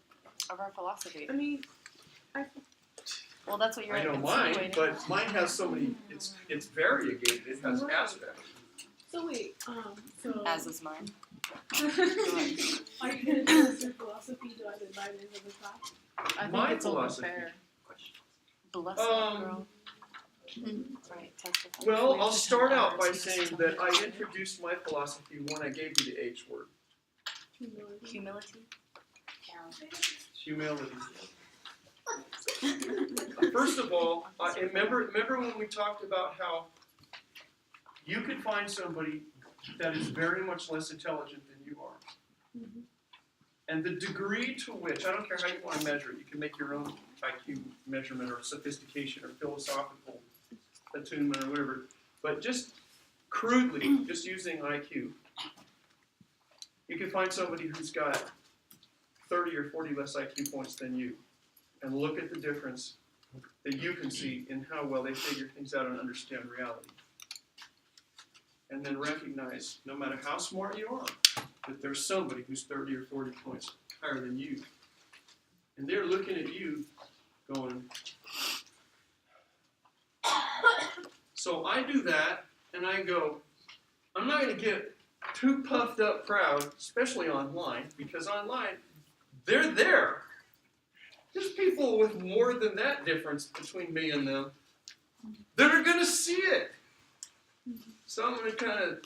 of our philosophy. I mean, Well, that's what you're I know mine, insinuating. but mine has so many. It's variegated. It has aspects. so wait, so. As is mine. Are you gonna tell us your philosophy? Do I divide it into the class? I think My it's only philosophy. fair. Bless that girl. Right, testify. Well, I'll start out by saying that I introduced my philosophy when I gave you the H word. Humility. Humility. First of all, remember when we talked about how you could find somebody that is very much less intelligent than you are. And the degree to which, I don't care how you want to measure it, you can make your own IQ measurement or sophistication or philosophical attunement or whatever, but just crudely, just using IQ, you can find somebody who's got 30 or 40 less IQ points than you, and look at the difference that you can see in how well they figure things out and understand reality. And then recognize, no matter how smart you are, that there's somebody who's 30 or 40 points higher than you. And they're looking at you going, so I do that, and I go, I'm not going to get too puffed up proud, especially online, because online, they're there. There's people with more than that difference between me and them that are going to see it. So I'm going to kind of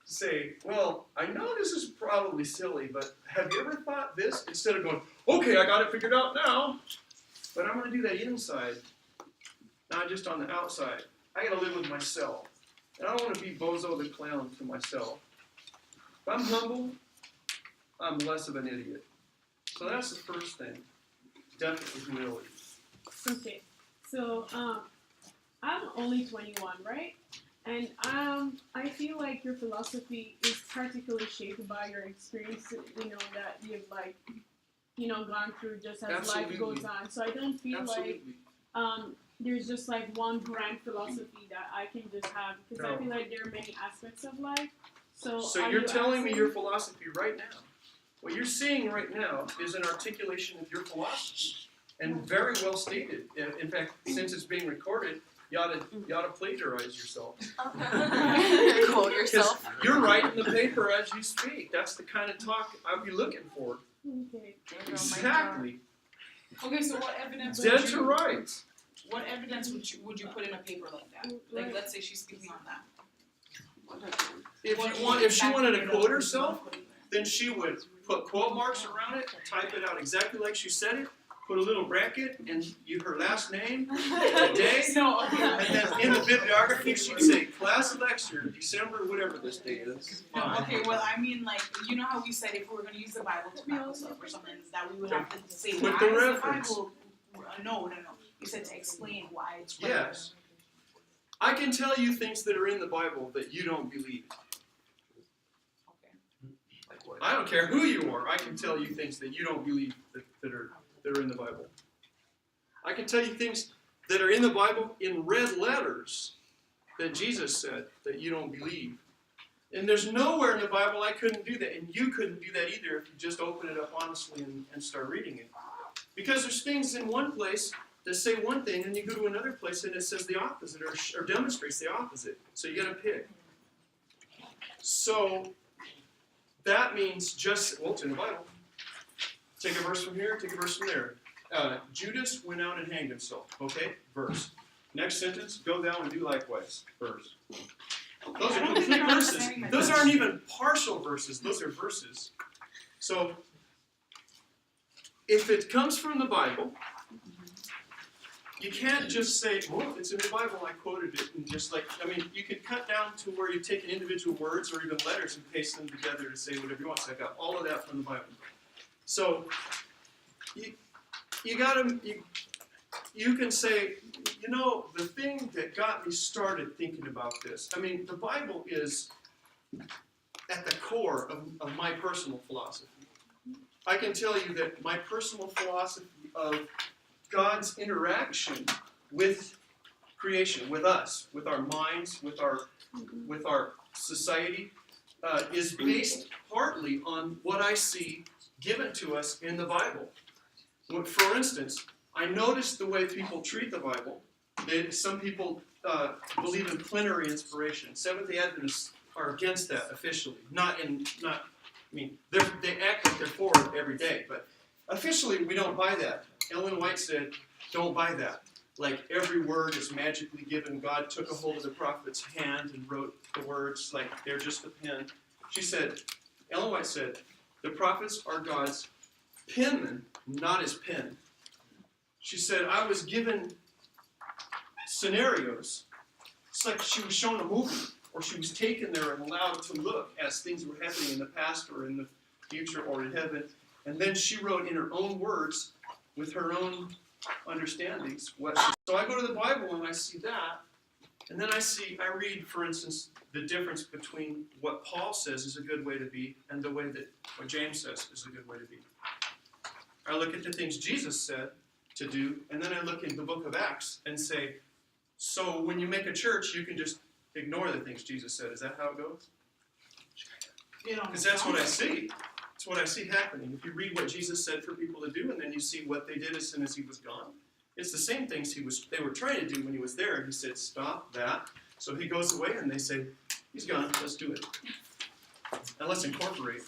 say, well, I know this is probably silly, but have you ever thought this? Instead of going, okay, I got it figured out now. But I'm going to do that inside, not just on the outside. I got to live with myself. And I don't want to be Bozo the Clown to myself. If I'm humble, I'm less of an idiot. So that's the first thing. Definitely humility. Okay, so I'm only 21, right? And I feel like your philosophy is particularly shaped by your experiences, that you've gone through just as Absolutely. life goes on. So I don't feel Absolutely. like there's just like one grand philosophy that I can just have, because I No. feel like there are many aspects of life. So So are you're you telling me asking- your philosophy right now. What you're seeing right now is an articulation of your philosophy, and very well stated. In fact, since it's being recorded, you ought to plagiarize yourself. Quote yourself. 'Cause you're writing the paper as you speak. That's the kind of talk I'd be looking for. Okay. Exactly. Okay, so what evidence Dead to rights. what evidence would you put in a paper like that? Like, let's say she's speaking on that. If she wanted to quote herself, then she would put quote marks around it, type it out exactly like she said it, put a little bracket, and her last name, the day, No, okay. and then in the bibliography she'd say, class lecture, December, whatever this date is. No, okay, well, I mean, like, you know how we said if we were gonna use the Bible to back us up or something, that we would have to say With why the is reference. the Bible? No. You said to explain why it's relevant. Yes. I can tell you things that are in the Bible that you don't believe. Okay. Like what? I don't care who you are, I can tell you things that you don't believe that are in the Bible. I can tell you things that are in the Bible in red letters that Jesus said that you don't believe. And there's nowhere in the Bible I couldn't do that, and you couldn't do that either if you just open it up honestly and start reading it. Because there's things in one place that say one thing, and you go to another place and it says the opposite, or demonstrates the opposite. So you gotta pick. So that means well, it's in the Bible. Take a verse from here, take a verse from there. Judas went out and hanged himself. Okay, verse. Next sentence, go down and do likewise. Verse. Those are complete verses. Those aren't even partial verses. Those are verses. So, if it comes from the Bible, you can't just say, well, it's in the Bible, I quoted it, and just you could cut down to where you take individual words or even letters and paste them together to say whatever you want. So I got all of that from the Bible. So, you can say, the thing that got me started thinking about this, the Bible is at the core of my personal philosophy. I can tell you that my personal philosophy of God's interaction with creation, with us, with our minds, with our society, is based partly on what I see given to us in the Bible. For instance, I noticed the way people treat the Bible. Some people believe in plenary inspiration. Seventh-day Adventists are against that officially. They act like they're for it every day, but officially we don't buy that. Ellen White said, don't buy that. Like every word is magically given. God took a hold of the prophet's hand and wrote the words like they're just a pen. Ellen White said, the prophets are God's penman, not his pen. She said, I was given scenarios. It's like she was shown a movie, or she was taken there and allowed to look as things were happening in the past or in the future or in heaven. And then she wrote in her own words, with her own understandings. So I go to the Bible and I see that. And then I read, for instance, the difference between what Paul says is a good way to be and the way that what James says is a good way to be. I look at the things Jesus said to do, and then I look in the book of Acts and say, so when you make a church, you can just ignore the things Jesus said. Is that how it goes? Because that's what I see. It's what I see happening. If you read what Jesus said for people to do, and then you see what they did as soon as he was gone, it's the same things they were trying to do when he was there. And he said, stop that. So he goes away, and they say, he's gone, let's do it. And let's incorporate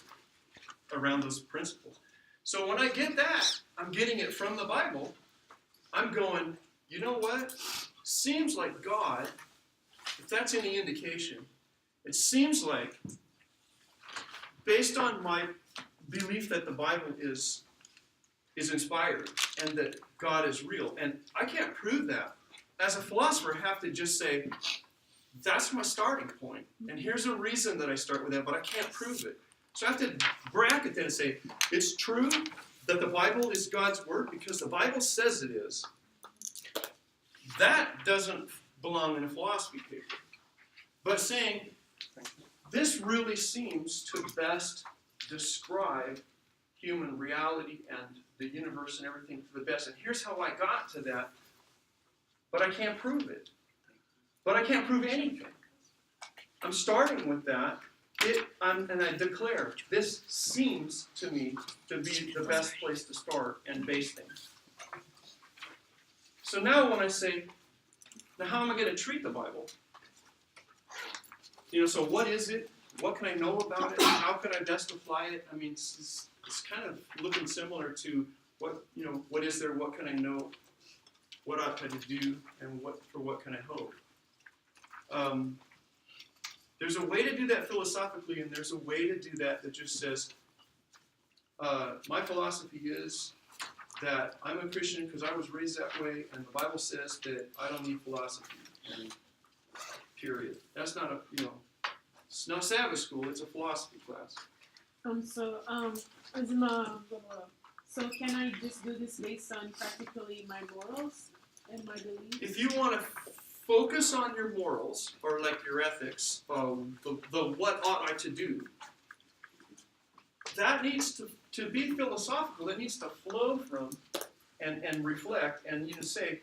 around those principles. So when I get that, I'm getting it from the Bible. I'm going, you know what? Seems like God, if that's any indication, it seems like, based on my belief that the Bible is inspired and that God is real, and I can't prove that. As a philosopher, I have to just say, that's my starting point, and here's a reason that I start with that, but I can't prove it. So I have to bracket that and say, it's true that the Bible is God's word because the Bible says it is. That doesn't belong in a philosophy paper. But saying, this really seems to best describe human reality and the universe and everything for the best. And here's how I got to that, but I can't prove it. But I can't prove anything. I'm starting with that, And I declare, this seems to me to be the best place to start and base things. So now when I say, now how am I going to treat the Bible? So what is it? What can I know about it? How can I best apply it? I mean, it's kind of looking similar to what is there? What can I know? What ought I to do? And what can I hope? There's a way to do that philosophically, and there's a way to do that just says, my philosophy is that I'm a Christian because I was raised that way, and the Bible says that I don't need philosophy. And period. That's not it's not Sabbath school. It's a philosophy class. So can I just do this based on practically my morals and my beliefs? If you want to focus on your morals or like your ethics, the what ought I to do, that needs to be philosophical. It needs to flow from and reflect and say,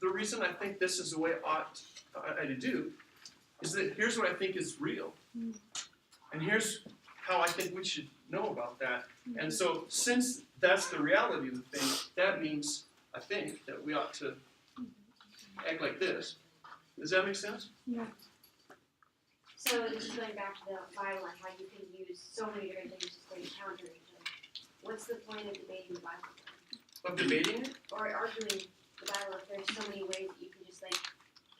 the reason I think this is the way ought I to do is that here's what I think is real. And here's how I think we should know about that. And so since that's the reality of the thing, that means, I think, that we ought to act like this. Does that make sense? Yeah. So this is going back to the Bible and how you can use so many different things to say counter each other. What's the point of debating the Bible? Of debating it? Or arguing the Bible if there's so many ways that you can just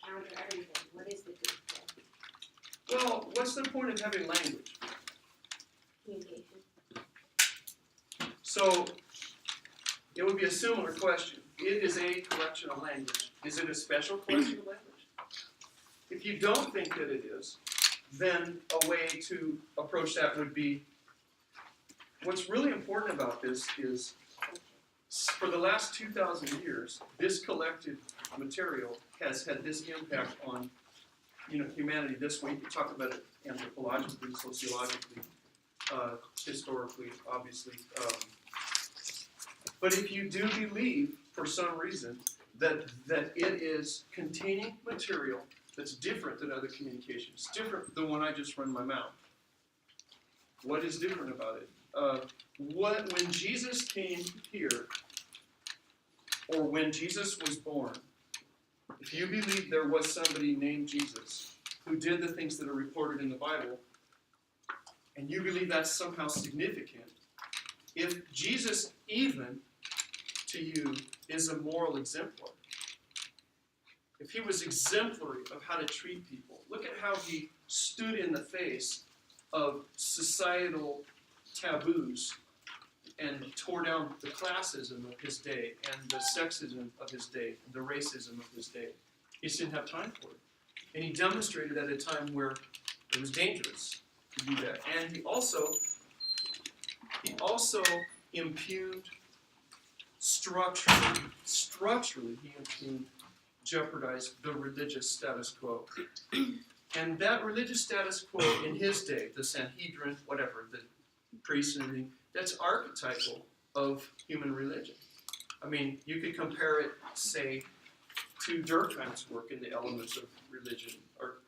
counter everything? What is the good thing? Well, what's the point of having language? Communication. So, it would be a similar question. It is a collection of language. Is it a special collection of language? If you don't think that it is, then a way to approach that would be, what's really important about this is, for the last 2,000 years, this collected material has had this impact on humanity this way. You can talk about it anthropologically, sociologically, historically, obviously. But if you do believe, for some reason, that it is containing material that's different than other communications, different than when I just run my mouth, what is different about it? When Jesus came here, or when Jesus was born, if you believe there was somebody named Jesus who did the things that are reported in the Bible, and you believe that's somehow significant, if Jesus even, to you, is a moral exemplar, if he was exemplary of how to treat people, look at how he stood in the face of societal taboos and tore down the classism of his day and the sexism of his day and the racism of his day. He just didn't have time for it. And he demonstrated at a time where it was dangerous to do that. And he also impugned structurally he impugned, jeopardized the religious status quo. And that religious status quo in his day, the Sanhedrin, whatever, the priests and everything, that's archetypal of human religion. I mean, you could compare it, say, to Durkheim's work in the elements of religion, or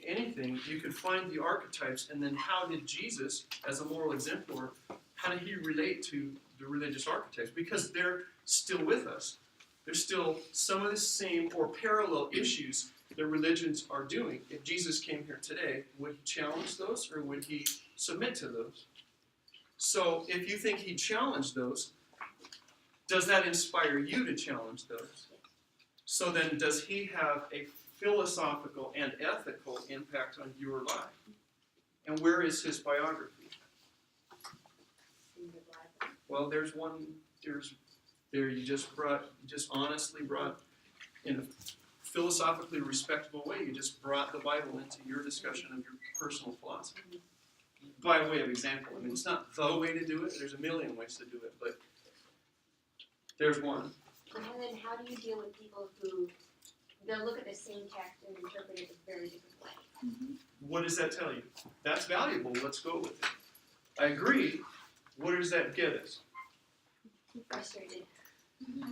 anything. You could find the archetypes, and then how did Jesus, as a moral exemplar, how did he relate to the religious archetypes? Because they're still with us. There's still some of the same or parallel issues that religions are doing. If Jesus came here today, would he challenge those, or would he submit to those? So if you think he challenged those, does that inspire you to challenge those? So then does he have a philosophical and ethical impact on your life? And where is his biography? Well, there's one, you just honestly brought, in a philosophically respectable way, you just brought the Bible into your discussion of your personal philosophy. By way of example, I mean, it's not the way to do it, there's a million ways to do it, but there's one. And then how do you deal with people who, they'll look at the same text and interpret it a very different way? What does that tell you? That's valuable, let's go with it. I agree. What does that get us? Frustrated.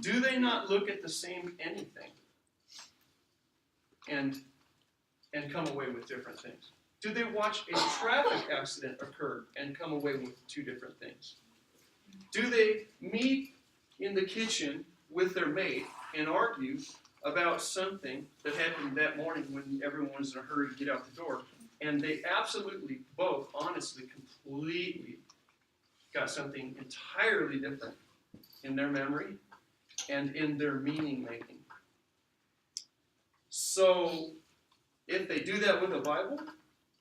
Do they not look at the same anything and come away with different things? Do they watch a traffic accident occur and come away with two different things? Do they meet in the kitchen with their mate and argue about something that happened that morning when everyone was in a hurry to get out the door, and they absolutely both, honestly, completely got something entirely different in their memory and in their meaning making? So, if they do that with the Bible,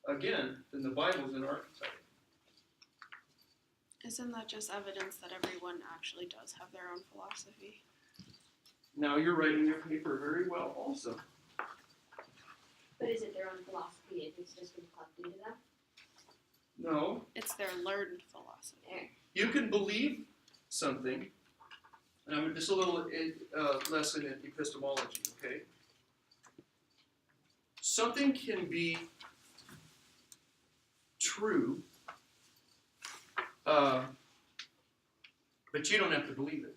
again, then the Bible's an archetype. Isn't that just evidence that everyone actually does have their own philosophy? Now you're writing your paper very well also. But is it their own philosophy if it's just been plugged into them? No, It's their learned philosophy. you can believe something, and I'm just a little lesson in epistemology, okay? Something can be true, but you don't have to believe it.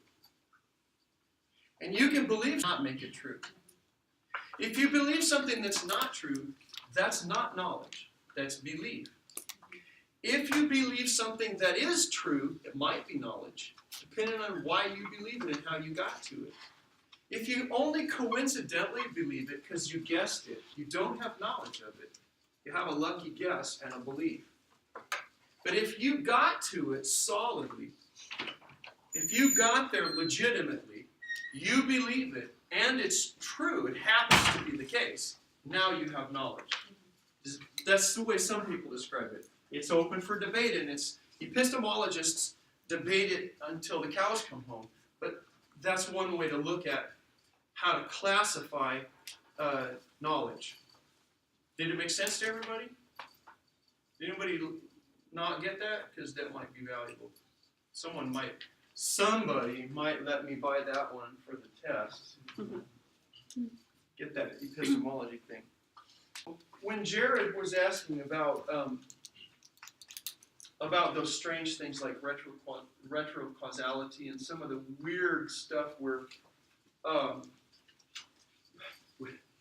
And you can believe not make it true. If you believe something that's not true, that's not knowledge, that's belief. If you believe something that is true, it might be knowledge, depending on why you believe it and how you got to it. If you only coincidentally believe it because you guessed it, you don't have knowledge of it. You have a lucky guess and a belief. But if you got to it solidly, if you got there legitimately, you believe it, and it's true, it happens to be the case, now you have knowledge. That's the way some people describe it. It's open for debate, and it's epistemologists debate it until the cows come home. But that's one way to look at how to classify knowledge. Did it make sense to everybody? Did anybody not get that? Because that might be valuable. Somebody might let me buy that one for the test. Get that epistemology thing. When Jared was asking about those strange things like retrocausality and some of the weird stuff where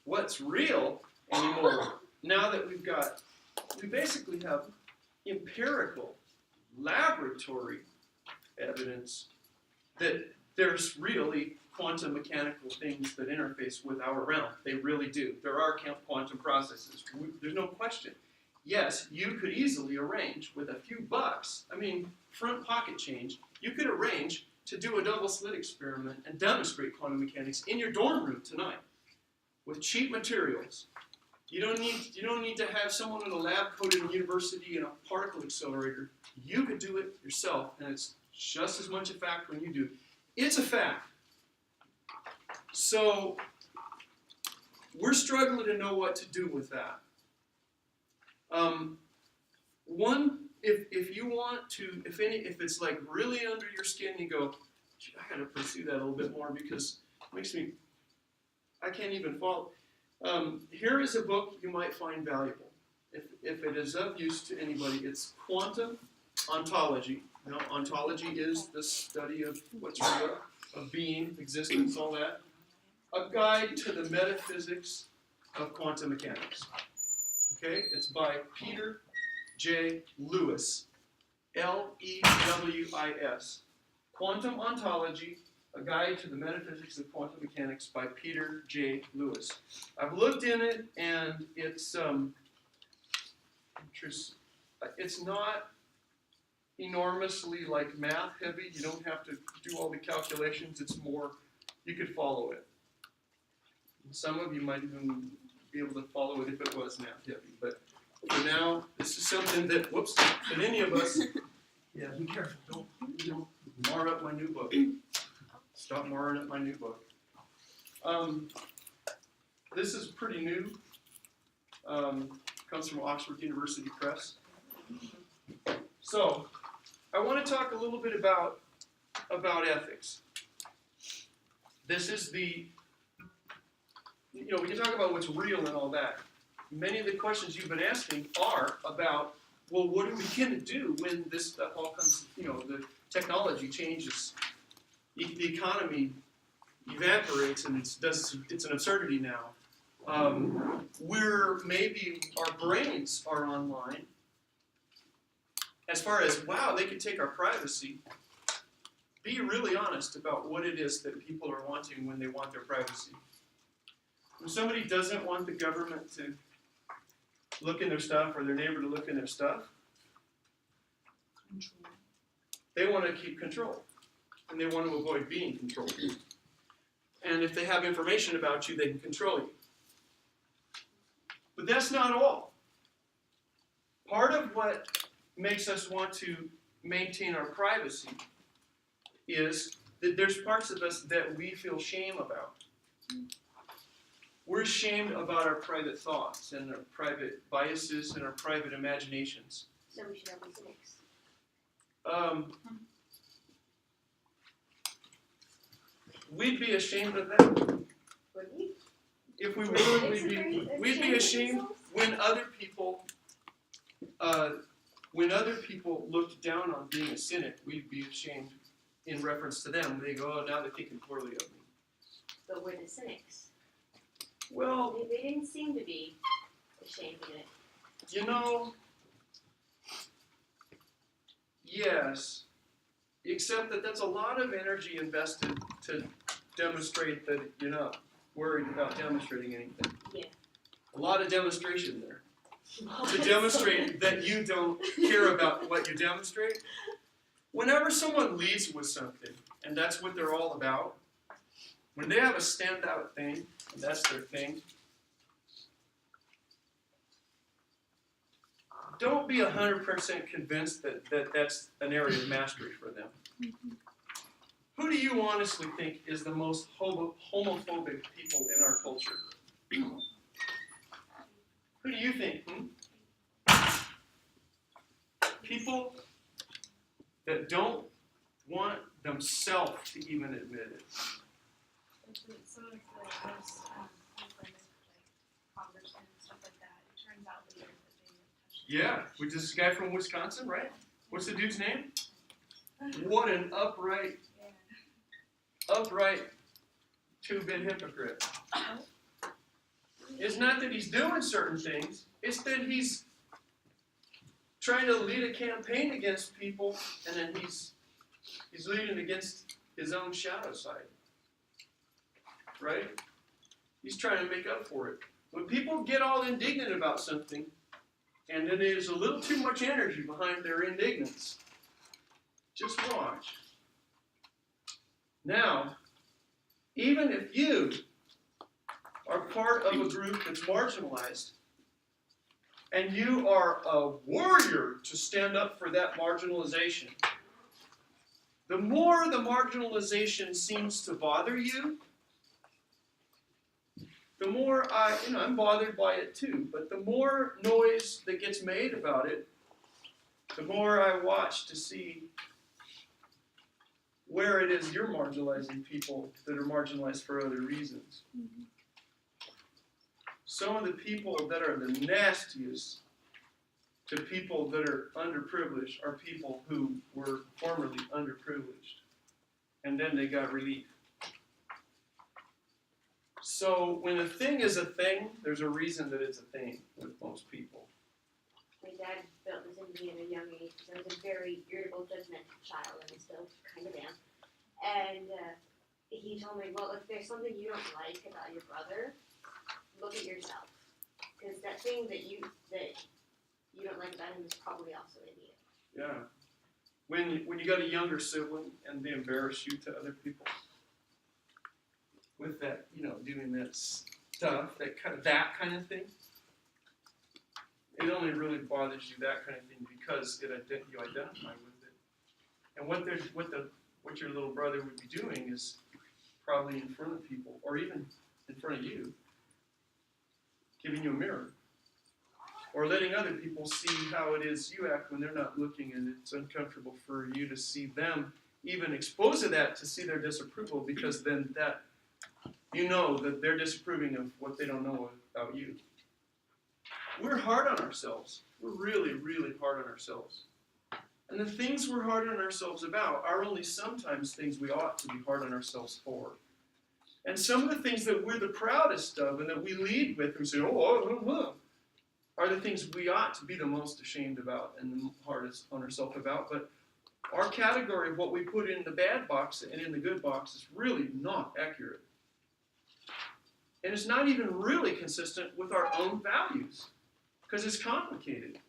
what's real anymore, now that we basically have empirical laboratory evidence that there's really quantum mechanical things that interface with our realm. They really do. There are quantum processes. There's no question. Yes, you could easily arrange with a few bucks, front pocket change, you could arrange to do a double slit experiment and demonstrate quantum mechanics in your dorm room tonight with cheap materials. You don't need to have someone in a lab coated in university and a particle accelerator. You could do it yourself, and it's just as much a fact when you do. It's a fact. So we're struggling to know what to do with that. If you want to, if it's like really under your skin, you go, I gotta pursue that a little bit more because it I can't even follow. Here is a book you might find valuable. If it is of use to anybody, it's Quantum Ontology. Now, ontology is the study of what's real, of being, existence, all that. A Guide to the Metaphysics of Quantum Mechanics. Okay, it's by Peter J. Lewis, Lewis. Quantum Ontology, A Guide to the Metaphysics of Quantum Mechanics by Peter J. Lewis. I've looked in it, and it's not enormously like math heavy. You don't have to do all the calculations. It's more, you could follow it. Some of you might even be able to follow it if it was math heavy. But for now, this is something that any of us, yeah, be careful. Don't mar up my new book. Stop marring up my new book. This is pretty new. Comes from Oxford University Press. So, I want to talk a little bit about ethics. This is we can talk about what's real and all that. Many of the questions you've been asking are about, well, what are we going to do when this stuff all comes, the technology changes, the economy evaporates, and it's an absurdity now. Where maybe our brains are online. As far as, wow, they could take our privacy. Be really honest about what it is that people are wanting when they want their privacy. When somebody doesn't want the government to look in their stuff or their neighbor to look in their stuff, they want to keep control. And they want to avoid being controlled. And if they have information about you, they can control you. But that's not all. Part of what makes us want to maintain our privacy is that there's parts of us that we feel shame about. We're ashamed about our private thoughts and our private biases and our private imaginations. So we should have the cynics. We'd be ashamed of that. Would we? If we were, we'd be ashamed when other people looked down on being a cynic. We'd be ashamed in reference to them. They go, oh, now they're thinking poorly of me. But we're the cynics. Well, They didn't seem to be ashamed of it. you know, yes, except that that's a lot of energy invested to demonstrate that you're not worried about demonstrating anything. Yeah. A lot of demonstration there. To demonstrate that you don't care about what you demonstrate. Whenever someone leads with something, and that's what they're all about, when they have a standout thing, and that's their thing, don't be 100% convinced that that's an area of mastery for them. Who do you honestly think is the most homophobic people in our culture? Who do you think? People that don't want themselves to even admit it. Some of the most unpleasant conversation and stuff like that. It turns out later that they have touched. Yeah, with this guy from Wisconsin, right? What's the dude's name? What an upright, two-bit hypocrite. It's not that he's doing certain things, it's that he's trying to lead a campaign against people, and then he's leading against his own shadow side. Right? He's trying to make up for it. When people get all indignant about something, and then there's a little too much energy behind their indignance, just watch. Now, even if you are part of a group that's marginalized, and you are a warrior to stand up for that marginalization, the more the marginalization seems to bother you, the more I'm bothered by it too, but the more noise that gets made about it, the more I watch to see where it is you're marginalizing people that are marginalized for other reasons. Mm-hmm. Some of the people that are the nastiest to people that are underprivileged are people who were formerly underprivileged, and then they got relief. So when a thing is a thing, there's a reason that it's a thing with most people. My dad built this into me at a young age because I was a very irritable, judgmental child, and I still kind of am. And he told me, well, if there's something you don't like about your brother, look at yourself. Because that thing that you don't like about him is probably also in you. Yeah. When you got a younger sibling and they embarrass you to other people with that, doing that stuff, that kind of thing, it only really bothers you, that kind of thing, because you identify with it. And what your little brother would be doing is probably in front of people, or even in front of you, giving you a mirror, or letting other people see how it is you act when they're not looking, and it's uncomfortable for you to see them even exposed to that, to see their disapproval, because then that that they're disapproving of what they don't know about you. We're hard on ourselves. We're really, really hard on ourselves. And the things we're hard on ourselves about are only sometimes things we ought to be hard on ourselves for. And some of the things that we're the proudest of and that we lead with and say, are the things we ought to be the most ashamed about and the hardest on ourselves about. But our category of what we put in the bad box and in the good box is really not accurate. And it's not even really consistent with our own values because it's complicated.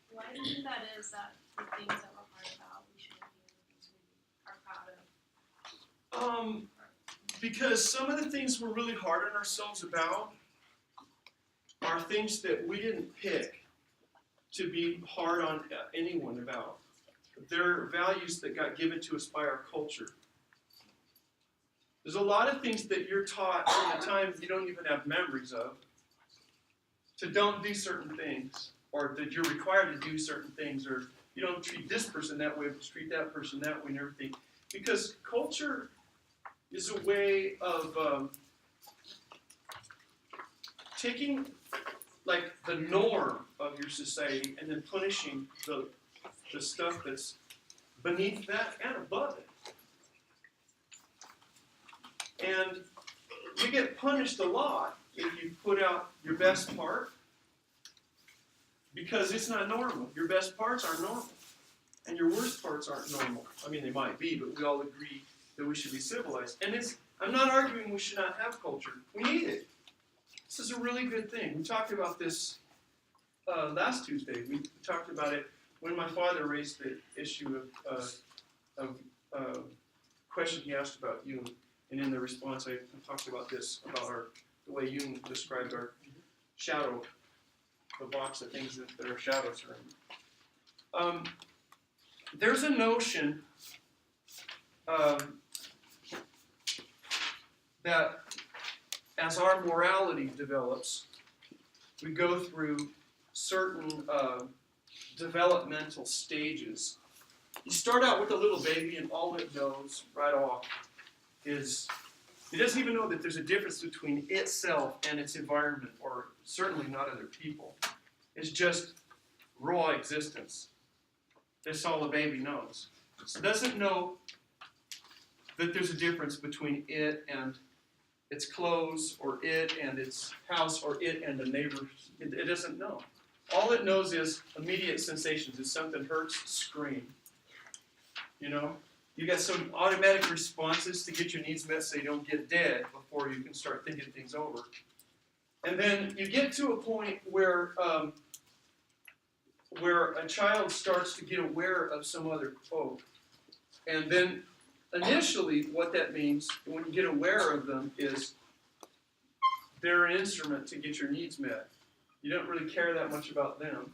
Why do you think that is, that the things that we're hard about, we shouldn't be the things we are proud of? Because some of the things we're really hard on ourselves about are things that we didn't pick to be hard on anyone about. They're values that got given to us by our culture. There's a lot of things that you're taught from the time you don't even have memories of to don't do certain things, or that you're required to do certain things, or you don't treat this person that way, but treat that person that way and everything. Because culture is a way of taking like the norm of your society and then punishing the stuff that's beneath that and above it. And you get punished a lot if you put out your best part because it's not normal. Your best parts aren't normal. And your worst parts aren't normal. I mean, they might be, but we all agree that we should be civilized. And I'm not arguing we should not have culture. We need it. This is a really good thing. We talked about this last Tuesday. We talked about it when my father raised the issue of question he asked about Jung. And in the response, I talked about this, about the way Jung described our shadow, the box of things that our shadows are in. There's a notion that as our morality develops, we go through certain developmental stages. You start out with a little baby and all it knows right off is, it doesn't even know that there's a difference between itself and its environment, or certainly not other people. It's just raw existence. That's all a baby knows. So it doesn't know that there's a difference between it and its clothes, or it and its house, or it and the neighbors. It doesn't know. All it knows is immediate sensations. If something hurts, scream. You know? You got some automatic responses to get your needs met so you don't get dead before you can start thinking things over. And then you get to a point where a child starts to get aware of some other folk. And then initially what that means when you get aware of them is they're an instrument to get your needs met. You don't really care that much about them,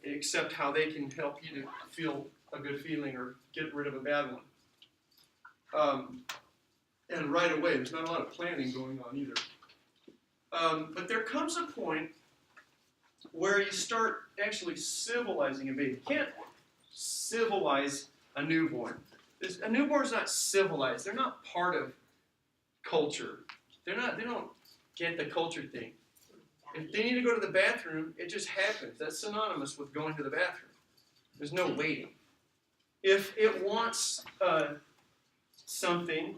except how they can help you to feel a good feeling or get rid of a bad one. And right away, there's not a lot of planning going on either. But there comes a point where you start actually civilizing a baby. You can't civilize a newborn. A newborn's not civilized. They're not part of culture. They don't get the culture thing. If they need to go to the bathroom, it just happens. That's synonymous with going to the bathroom. There's no waiting. If it wants something,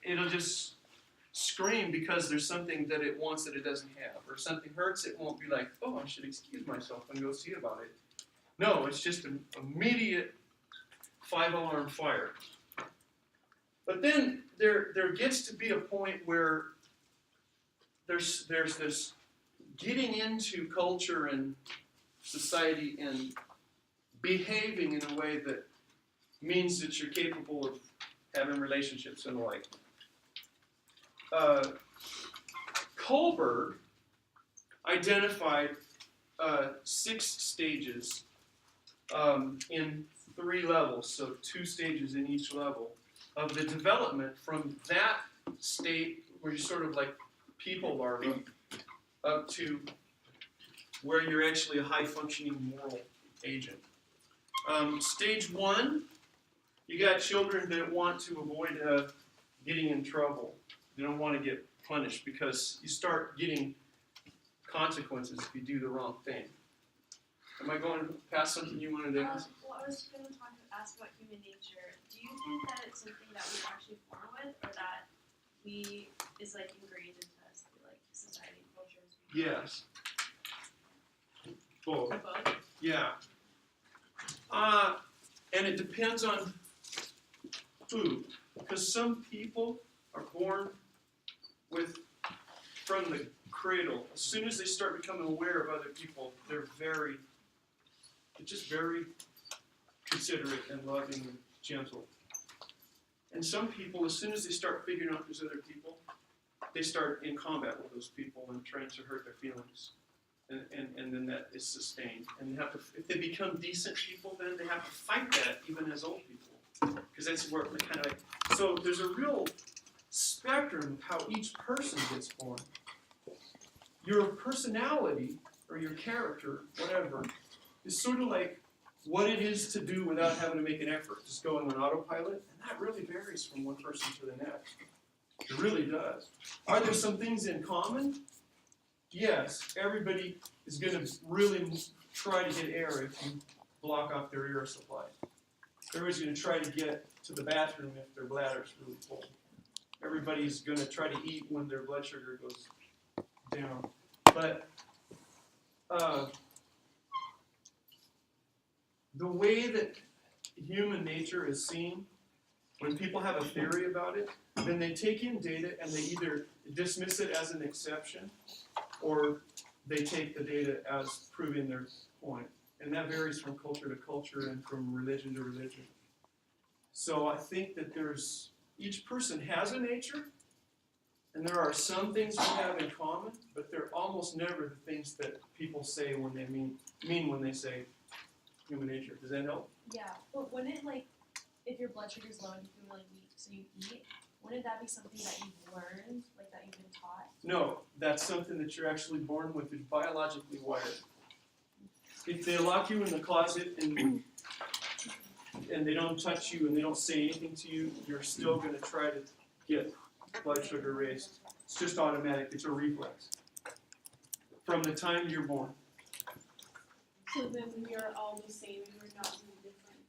it'll just scream because there's something that it wants that it doesn't have. Or if something hurts, it won't be like, oh, I should excuse myself and go see about it. No, it's just an immediate 5-alarm fire. But then there gets to be a point where there's this getting into culture and society and behaving in a way that means that you're capable of having relationships and the like. Kohlberg identified 6 stages in 3 levels, so 2 stages in each level of the development from that state where you're sort of like people larva up to where you're actually a high-functioning moral agent. Stage 1, you got children that want to avoid getting in trouble. They don't want to get punished because you start getting consequences if you do the wrong thing. Am I going past something you wanted to ask? Well, I was gonna ask about human nature. Do you think that it's something that we actually born with, or that is like ingrained into us through like society and culture? Yes. Both. Both. Yeah. And it depends on who, because some people are born from the cradle. As soon as they start becoming aware of other people, they're just very considerate and loving and gentle. And some people, as soon as they start figuring out there's other people, they start in combat with those people and trying to hurt their feelings. And then that is sustained. And they have to, if they become decent people, then they have to fight that even as old people. Because that's where they kind of like, so there's a real spectrum of how each person gets born. Your personality, or your character, whatever, is sort of like what it is to do without having to make an effort. Just going on autopilot, and that really varies from one person to the next. It really does. Are there some things in common? Yes, everybody is going to really try to get air if you block off their air supply. Everybody's going to try to get to the bathroom if their bladder's really full. Everybody's going to try to eat when their blood sugar goes down. But the way that human nature is seen, when people have a theory about it, then they take in data and they either dismiss it as an exception or they take the data as proving their point. And that varies from culture to culture and from religion to religion. So I think that each person has a nature, and there are some things we have in common, but they're almost never the things that people say when they mean when they say human nature. Does that help? Yeah, but wouldn't like, if your blood sugar's low and you feel really weak, so you eat, wouldn't that be something that you've learned, like that you've been taught? No, that's something that you're actually born with. It's biologically wired. If they lock you in the closet and they don't touch you and they don't say anything to you, you're still going to try to get blood sugar raised. It's just automatic. It's a reflex. From the time you're born. So then we are all the same and we're not really different.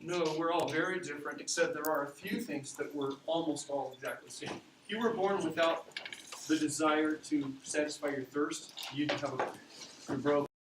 No, we're all very different, except there are a few things that we're almost all exactly the same. If you were born without the desire to satisfy your thirst, you'd have a broke.